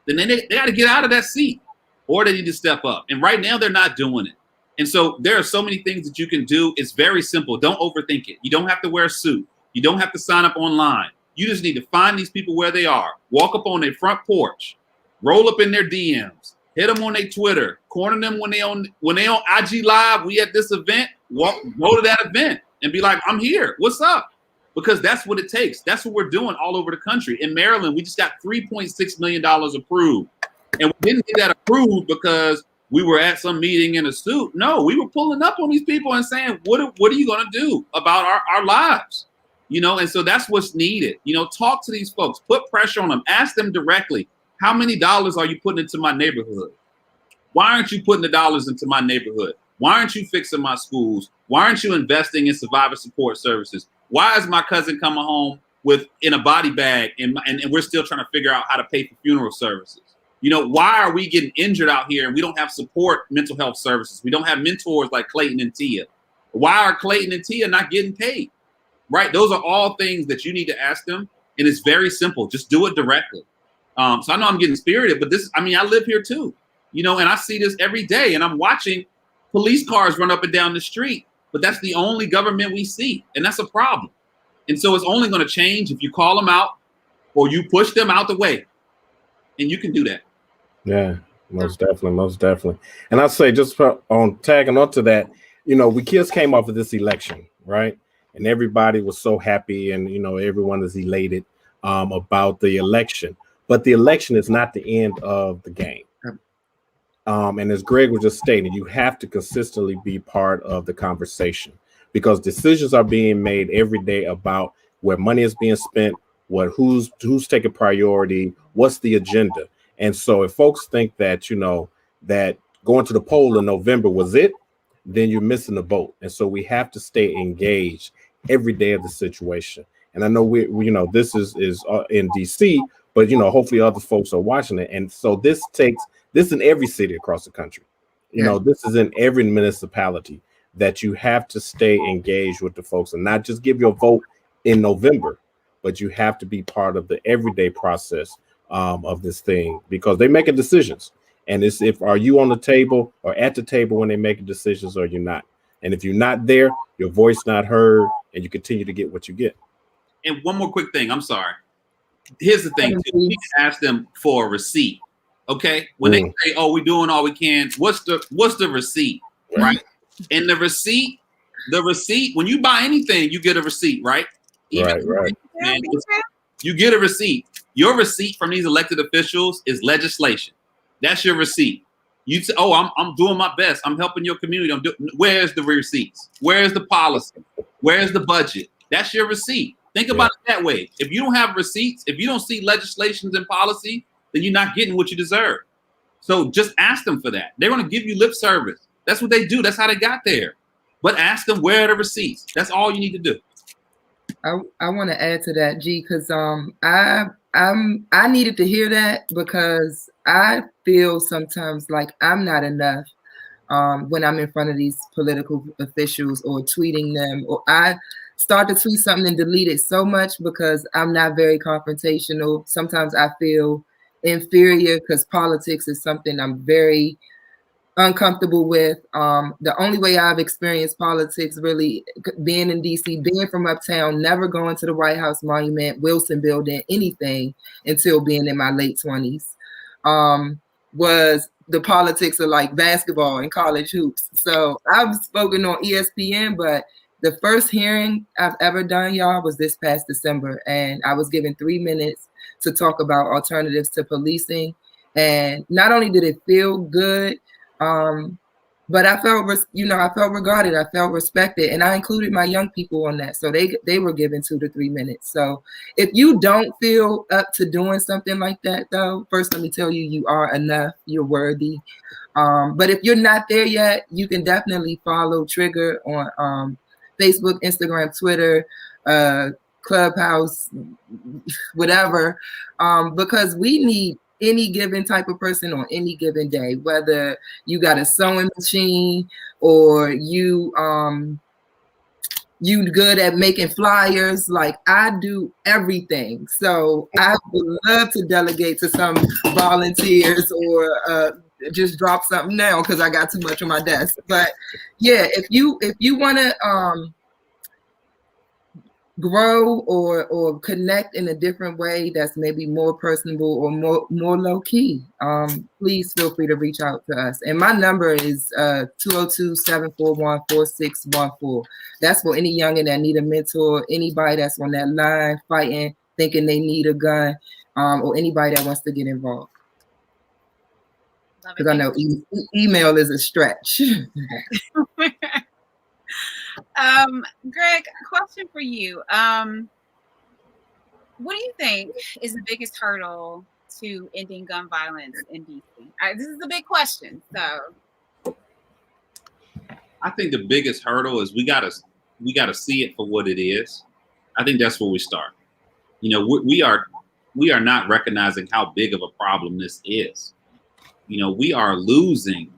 C: then they got to get out of that seat, or they need to step up. And right now they're not doing it. And so there are so many things that you can do. It's very simple. Don't overthink it. You don't have to wear a suit. You don't have to sign up online. You just need to find these people where they are. Walk up on their front porch, roll up in their DMs, hit them on their Twitter, corner them when they on IG Live. We at this event. Go to that event and be like, I'm here. What's up? Because that's what it takes. That's what we're doing all over the country. In Maryland, we just got $3.6 million approved. And we didn't get that approved because we were at some meeting in a suit. No, we were pulling up on these people and saying, what are you going to do about our lives? And so that's what's needed. Talk to these folks, put pressure on them, ask them directly, how many dollars are you putting into my neighborhood? Why aren't you putting the dollars into my neighborhood? Why aren't you fixing my schools? Why aren't you investing in survivor support services? Why is my cousin coming home in a body bag and we're still trying to figure out how to pay for funeral services? Why are we getting injured out here and we don't have support mental health services? We don't have mentors like Clayton and Tia. Why are Clayton and Tia not getting paid? Right? Those are all things that you need to ask them. And it's very simple. Just do it directly. So I know I'm getting spirited, but I live here too, and I see this every day, and I'm watching police cars run up and down the street, but that's the only government we see. And that's a problem. And so it's only going to change if you call them out or you push them out the way, and you can do that.
B: Yeah, most definitely. And I'll say, just on tagging onto that, we kids came off of this election, right? And everybody was so happy, and, everyone is elated about the election. But the election is not the end of the game. And as Greg was just stating, you have to consistently be part of the conversation because decisions are being made every day about where money is being spent, who's taking priority, what's the agenda. And so if folks think that, that going to the poll in November was it, then you're missing the boat. And so we have to stay engaged every day of the situation. And I know we this is in DC, but hopefully other folks are watching it. And so this in every city across the country. This is in every municipality that you have to stay engaged with the folks and not just give your vote in November, but you have to be part of the everyday process of this thing because they making decisions. And it's are you on the table or at the table when they make decisions or you're not. And if you're not there, your voice not heard, and you continue to get what you get.
C: And one more quick thing. I'm sorry. Here's the thing. Too. You can ask them for a receipt. Okay. When they say, "Oh, we're doing all we can," what's the receipt, right? And the receipt. When you buy anything, you get a receipt, right?
B: Right.
C: Man, you get a receipt. Your receipt from these elected officials is legislation. That's your receipt. You say, "Oh, I'm doing my best. I'm helping your community." Where's the receipts? Where's the policy? Where's the budget? That's your receipt. Think about it that way. If you don't have receipts, if you don't see legislations and policy, then you're not getting what you deserve. So just ask them for that. They're going to give you lip service. That's what they do. That's how they got there. But ask them where are the receipts. That's all you need to do.
E: I want to add to that, G, because I needed to hear that because I feel sometimes like I'm not enough when I'm in front of these political officials or tweeting them, or I start to tweet something and delete it so much because I'm not very confrontational. Sometimes I feel inferior because politics is something I'm very uncomfortable with. The only way I've experienced politics really being in DC, being from uptown, never going to the White House Monument, Wilson Building, anything until being in my late 20s, was the politics of like basketball and college hoops. So I've spoken on ESPN, but the first hearing I've ever done, y'all, was this past December. And I was given 3 minutes to talk about alternatives to policing. And not only did it feel good, but I felt, I felt regarded, I felt respected, and I included my young people on that. So they were given 2 to 3 minutes. So if you don't feel up to doing something like that, though, first let me tell you, you are enough, you're worthy. But if you're not there yet, you can definitely follow Trigger on Facebook, Instagram, Twitter, Clubhouse, whatever, because we need any given type of person on any given day, whether you got a sewing machine or you good at making flyers. Like I do everything. So I would love to delegate to some volunteers or just drop something now because I got too much on my desk. But yeah, if you want to grow or connect in a different way that's maybe more personable or more low-key, please feel free to reach out to us. And my number is 202-741-4614. That's for any youngin' that need a mentor, anybody that's on that line fighting, thinking they need a gun, or anybody that wants to get involved. Because I know email is a stretch.
A: Greg, question for you. What do you think is the biggest hurdle to ending gun violence in DC? This is a big question. So
C: I think the biggest hurdle is we gotta see it for what it is. I think that's where we start. We are not recognizing how big of a problem this is. We are losing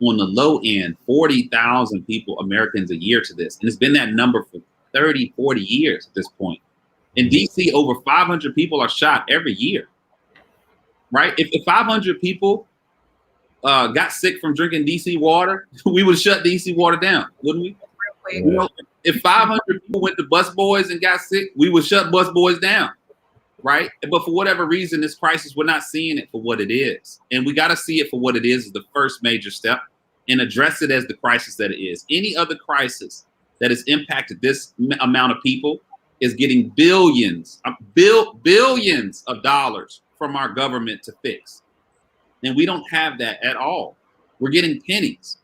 C: on the low end 40,000 Americans a year to this. And it's been that number for 30, 40 years at this point. In DC, over 500 people are shot every year, right? If 500 people got sick from drinking DC water, we would shut DC water down, wouldn't we? If 500 people went to bus boys and got sick, we would shut bus boys down, right? But for whatever reason, this crisis, we're not seeing it for what it is. And we got to see it for what it is the first major step and address it as the crisis that it is. Any other crisis that has impacted this amount of people is getting billions of dollars from our government to fix. And we don't have that at all. We're getting pennies,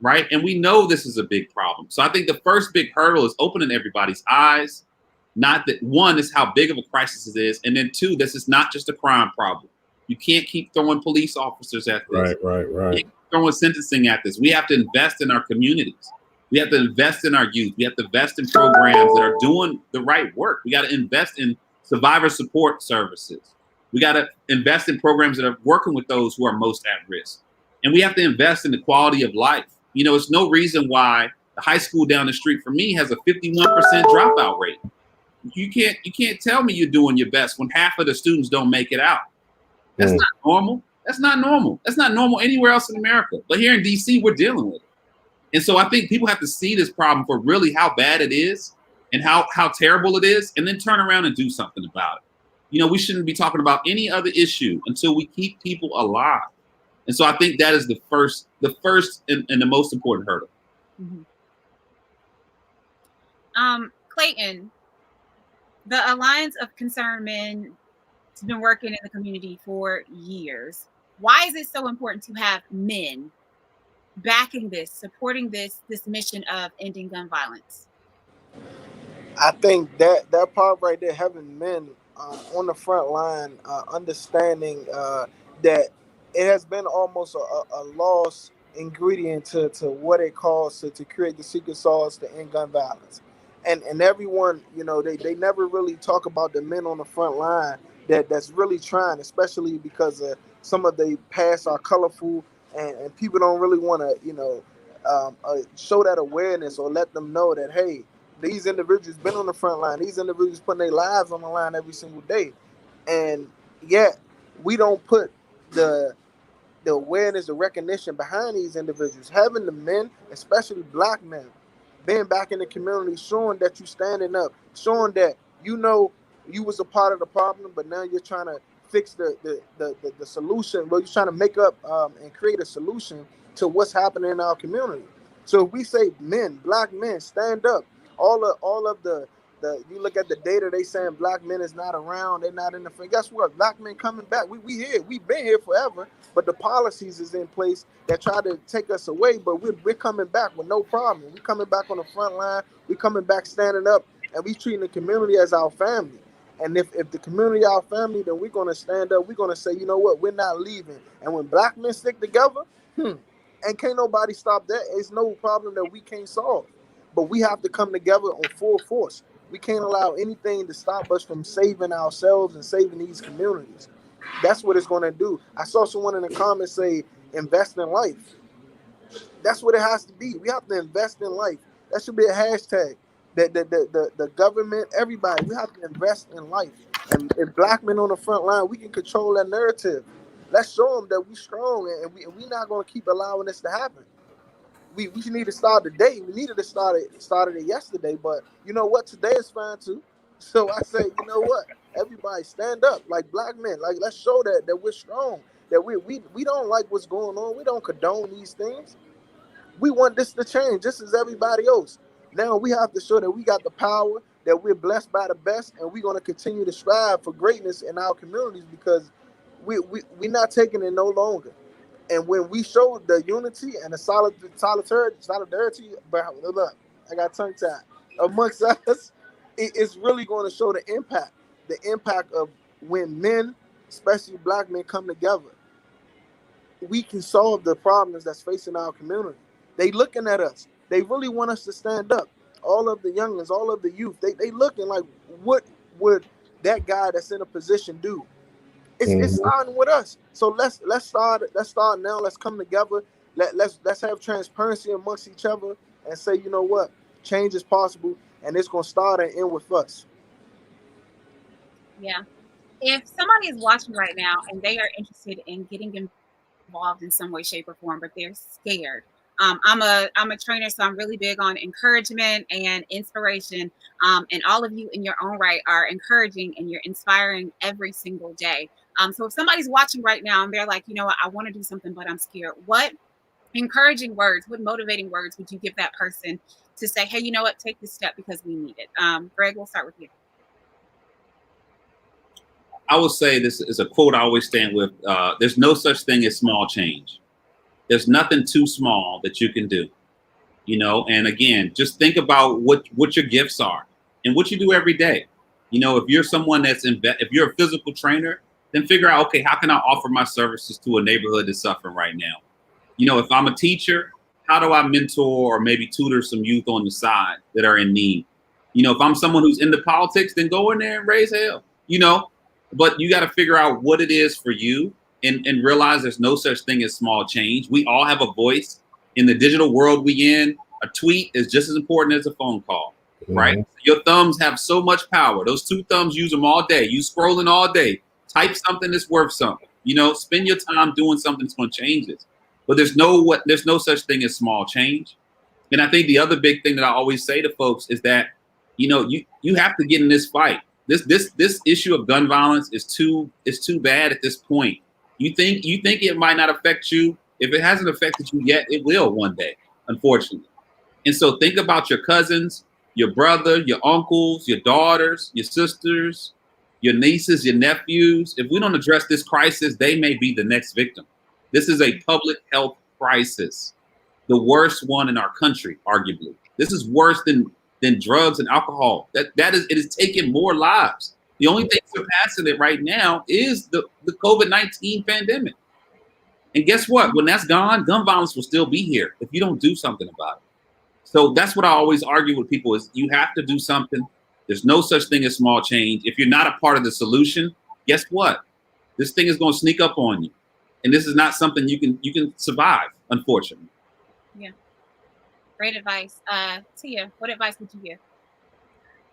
C: right? And we know this is a big problem. So I think the first big hurdle is opening everybody's eyes. Not that one is how big of a crisis it is, and then two, this is not just a crime problem. You can't keep throwing police officers at this.
B: Right.
C: You can't keep throwing sentencing at this. We have to invest in our communities. We have to invest in our youth. We have to invest in programs that are doing the right work. We got to invest in survivor support services. We got to invest in programs that are working with those who are most at risk. And we have to invest in the quality of life. You know, it's no reason why the high school down the street from me has a 51% dropout rate. You can't tell me you're doing your best when half of the students don't make it out. That's not normal. That's not normal. That's not normal anywhere else in America. But here in DC, we're dealing with it. And so I think people have to see this problem for really how bad it is and how terrible it is, and then turn around and do something about it. You know, we shouldn't be talking about any other issue until we keep people alive. And so I think that is the first and the most important hurdle.
A: Clayton, the Alliance of Concerned Men has been working in the community for years. Why is it so important to have men backing this, supporting this mission of ending gun violence?
D: I think that part right there, having men on the front line, understanding that it has been almost a lost ingredient to what it calls to create the secret sauce to end gun violence. And everyone, you know, they never really talk about the men on the front line that's really trying, especially because some of the past are colorful, and people don't really want to, you know, show that awareness or let them know that, hey, these individuals been on the front line. These individuals putting their lives on the line every single day. And yet we don't put the awareness, the recognition behind these individuals. Having the men, especially black men, being back in the community, showing that you standing up, showing that you know you was a part of the problem, but now you're trying to fix the solution. Well, you're trying to make up and create a solution to what's happening in our community. So if we say men, black men, stand up, all of the you look at the data, they saying black men is not around, they're not in the front. Guess what? Black men coming back. We here. We've been here forever, but the policies is in place that try to take us away, but we're coming back with no problem. We're coming back on the front line. We're coming back standing up, and we treating the community as our family. And if the community our family, then we're going to stand up. We're going to say, you know what? We're not leaving. And when black men stick together, and can't nobody stop that. It's no problem that we can't solve. But we have to come together on full force. We can't allow anything to stop us from saving ourselves and saving these communities. That's what it's going to do. I saw someone in the comments say, invest in life. That's what it has to be. We have to invest in life. That should be a hashtag. The government, everybody, we have to invest in life. And if black men on the front line, we can control that narrative. Let's show them that we're strong, and we're not going to keep allowing this to happen. We need to start today. We needed to started it yesterday, but you know what? Today is fine too. So I say, you know what? Everybody stand up like black men. Like, let's show that we're strong. That we don't like what's going on. We don't condone these things. We want this to change, just as everybody else. Now we have to show that we got the power, that we're blessed by the best, and we're going to continue to strive for greatness in our communities, because we're not taking it no longer. And when we show the unity and the solidarity, I got tongue tied, amongst us, it's really going to show the impact of when men, especially black men, come together. We can solve the problems that's facing our community. They looking at us. They really want us to stand up. All of the youngins, all of the youth, they looking like, what would that guy that's in a position do? It's starting with us. So let's start now. Let's come together. Let's have transparency amongst each other and say, you know what, change is possible, and it's gonna start and end with us.
A: Yeah. If somebody is watching right now and they are interested in getting involved in some way, shape, or form, but they're scared. I'm a trainer, so I'm really big on encouragement and inspiration. And all of you in your own right are encouraging and you're inspiring every single day. So if somebody's watching right now and they're like, you know what, I want to do something, but I'm scared. What encouraging words, what motivating words would you give that person to say, hey, you know what, take this step because we need it? Greg, we'll start with you.
C: I would say this is a quote I always stand with. There's no such thing as small change. There's nothing too small that you can do, you know. And again, just think about what your gifts are and what you do every day. You know, if you're someone that's if you're a physical trainer, then figure out, okay, how can I offer my services to a neighborhood that's suffering right now? You know, if I'm a teacher, how do I mentor or maybe tutor some youth on the side that are in need? You know, if I'm someone who's into politics, then go in there and raise hell, you know. But you got to figure out what it is for you and realize there's no such thing as small change. We all have a voice. In the digital world we in, a tweet is just as important as a phone call, right? Your thumbs have so much power. Those two thumbs, use them all day. You scrolling all day. Type something that's worth something. You know, spend your time doing something that's going to change this. But there's no such thing as small change. And I think the other big thing that I always say to folks is that, you know, you have to get in this fight. This issue of gun violence is too bad at this point. You think it might not affect you. If it hasn't affected you yet, it will one day, unfortunately. And so think about your cousins, your brother, your uncles, your daughters, your sisters, your nieces, your nephews. If we don't address this crisis, they may be the next victim. This is a public health crisis, the worst one in our country, arguably. This is worse than drugs and alcohol. It is taking more lives. The only thing surpassing it right now is the COVID-19 pandemic. And guess what? When that's gone, gun violence will still be here if you don't do something about it. So that's what I always argue with people is you have to do something. There's no such thing as small change. If you're not a part of the solution, guess what? This thing is going to sneak up on you. And this is not something you can survive, unfortunately.
A: Yeah. Great advice. Tia, what advice would you give?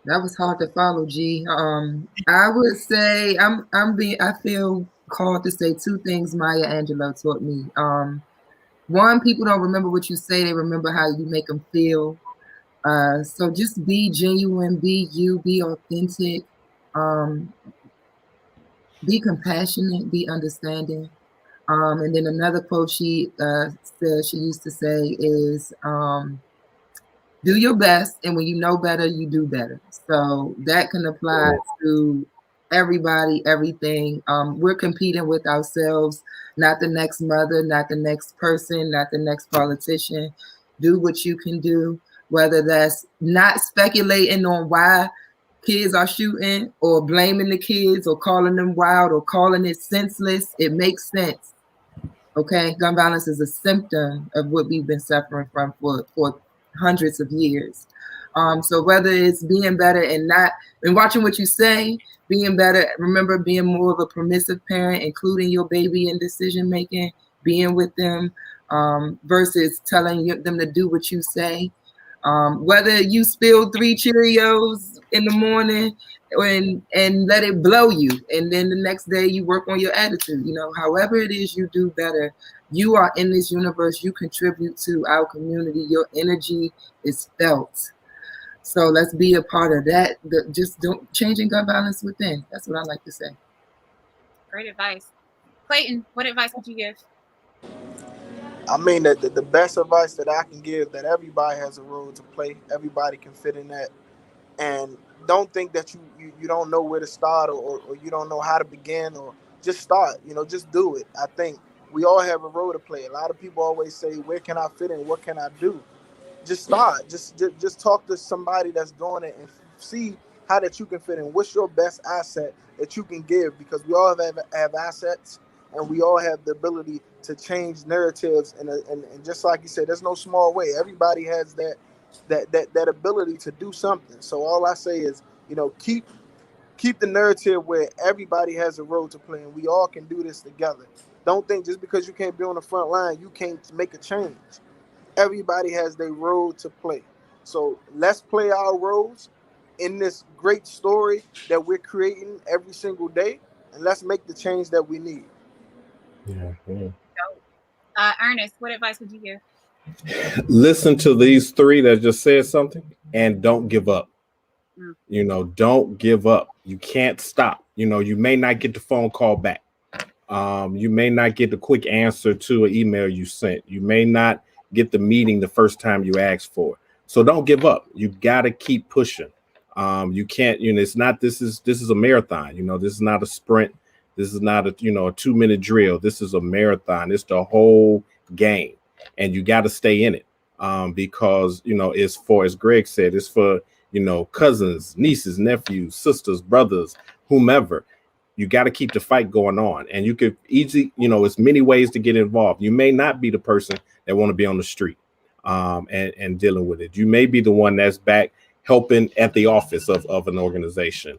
E: That was hard to follow, G. I would say I feel called to say two things Maya Angelou taught me. One, people don't remember what you say, they remember how you make them feel. So just be genuine, be you, be authentic, be compassionate, be understanding. And then another quote she said she used to say is, do your best, and when you know better, you do better. So that can apply to everybody, everything. We're competing with ourselves, not the next mother, not the next person, not the next politician. Do what you can do, whether that's not speculating on why kids are shooting or blaming the kids or calling them wild or calling it senseless. It makes sense. Okay, gun violence is a symptom of what we've been suffering from for hundreds of years. So whether it's being better and watching what you say, being better, remember being more of a permissive parent, including your baby in decision making, being with them, versus telling them to do what you say. Whether you spill 3 Cheerios in the morning and let it blow you, and then the next day you work on your attitude, you know, however it is you do better, you are in this universe, you contribute to our community, your energy is felt. So let's be a part of that. Just don't changing gun violence within. That's what I like to say.
A: Great advice. Clayton, what advice would you give?
D: I mean, the best advice that I can give, that everybody has a role to play. Everybody can fit in that. And don't think that you don't know where to start or you don't know how to begin, or just start, you know, just do it. I think we all have a role to play. A lot of people always say, where can I fit in? What can I do? Just start. Just talk to somebody that's doing it and see how that you can fit in. What's your best asset that you can give? Because we all have assets, and we all have the ability to change narratives. And just like you said, there's no small way. Everybody has that ability to do something. So all I say is, you know, keep the narrative where everybody has a role to play, and we all can do this together. Don't think just because you can't be on the front line, you can't make a change. Everybody has their role to play. So let's play our roles in this great story that we're creating every single day, and let's make the change that we need.
A: Ernest, what advice would you give?
B: Listen to these three that just said something, and don't give up. You know, don't give up. You can't stop. You know, you may not get the phone call back. You may not get the quick answer to an email you sent. You may not get the meeting the first time you asked for. So don't give up. You got to keep pushing. You can't, it's not, this is a marathon. This is not a sprint. This is not a 2-minute drill. This is a marathon. It's the whole game, and you got to stay in it. Because it's for, as Greg said, it's for cousins, nieces, nephews, sisters, brothers, whomever. You got to keep the fight going on, and you could easily, it's many ways to get involved. You may not be the person that want to be on the street and dealing with it. You may be the one that's back helping at the office of an organization.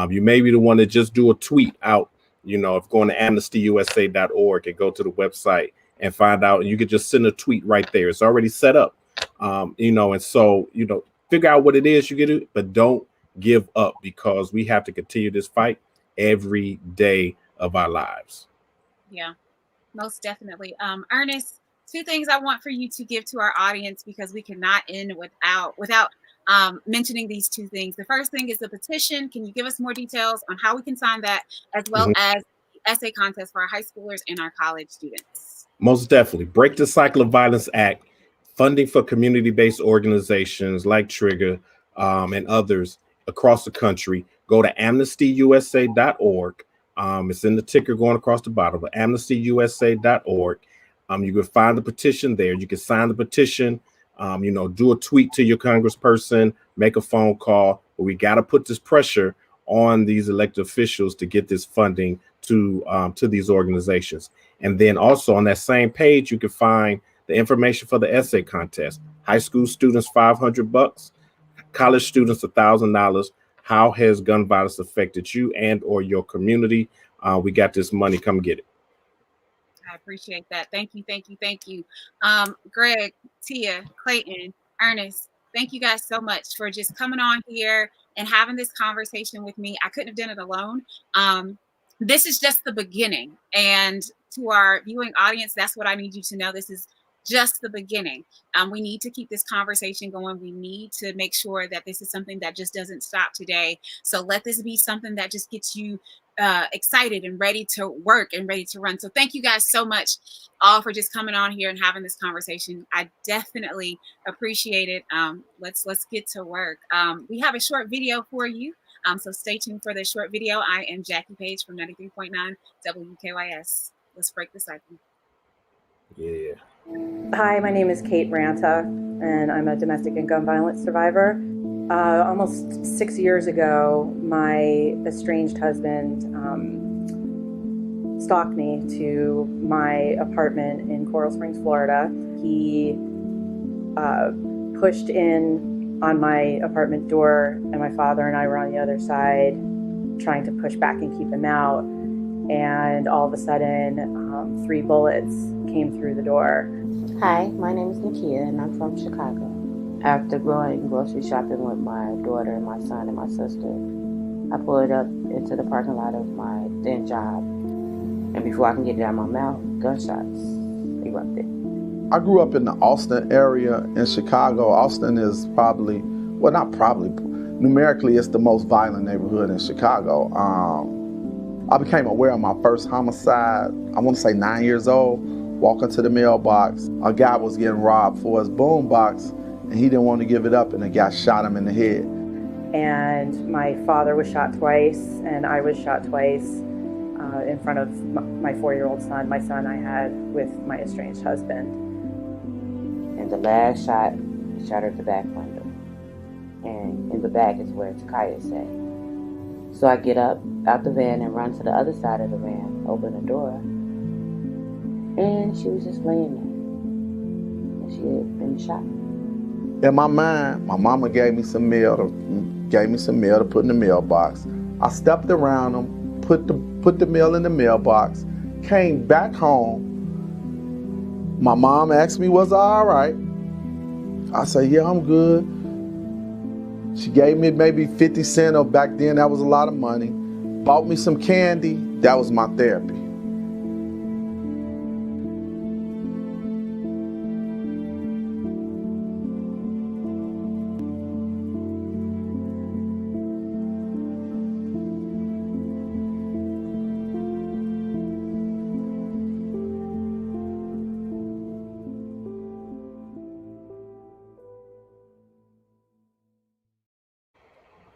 B: You may be the one that just do a tweet out, if going to amnestyusa.org and go to the website and find out, and you could just send a tweet right there. It's already set up, and so, figure out what it is you get it, but don't give up, because we have to continue this fight every day of our lives.
A: Yeah, most definitely. Ernest, 2 things I want for you to give to our audience, because we cannot end without mentioning these 2 things. The first thing is the petition. Can you give us more details on how we can sign that, as well as the essay contest for our high schoolers and our college students?
B: Most definitely. Break the Cycle of Violence Act, funding for community-based organizations like Trigger and others across the country. Go to amnestyusa.org. It's in the ticker going across the bottom, but amnestyusa.org. You can find the petition there. You can sign the petition, do a tweet to your congressperson, make a phone call. But we got to put this pressure on these elected officials to get this funding to these organizations. And then also on that same page, you can find the information for the essay contest. High school students, $500. College students, $1,000. How has gun violence affected you and or your community? We got this money. Come get it.
A: I appreciate that. Thank you. Greg, Tia, Clayton, Ernest, thank you guys so much for just coming on here and having this conversation with me. I couldn't have done it alone. This is just the beginning. And to our viewing audience, that's what I need you to know. This is just the beginning. We need to keep this conversation going. We need to make sure that this is something that just doesn't stop today. So let this be something that just gets you excited and ready to work and ready to run. So thank you guys so much all for just coming on here and having this conversation. I definitely appreciate it. Let's get to work. We have a short video for you. So stay tuned for the short video. I am Jackie Page from 93.9 WKYS. Let's break the cycle.
B: Yeah.
F: Hi, my name is Kate Ranta, and I'm a domestic and gun violence survivor. Almost 6 years ago, my estranged husband stalked me to my apartment in Coral Springs, Florida. He pushed in on my apartment door, and my father and I were on the other side trying to push back and keep him out. And all of a sudden, 3 bullets came through the door.
G: Hi, my name is Nakia, and I'm from Chicago. After going grocery shopping with my daughter, my son, and my sister, I pulled up into the parking lot of my then job. And before I can get it out of my mouth, gunshots erupted.
H: I grew up in the Austin area in Chicago. Austin is numerically it's the most violent neighborhood in Chicago. I became aware of my first homicide, I want to say 9 years old, walking to the mailbox. A guy was getting robbed for his boom box, and he didn't want to give it up, and the guy shot him in the head.
F: And my father was shot twice, and I was shot twice in front of my 4-year-old son, my son I had with my estranged husband.
G: And the last shot shattered the back window. And in the back is where Takaya sat. So I get up out the van and run to the other side of the van, open the door, and she was just laying there. And she had been shot.
H: In my mind, my mama gave me some mail to put in the mailbox. I stepped around them, put the mail in the mailbox, came back home. My mom asked me, was I all right? I said, yeah, I'm good. She gave me maybe 50 cents, or back then that was a lot of money. Bought me some candy. That was my therapy.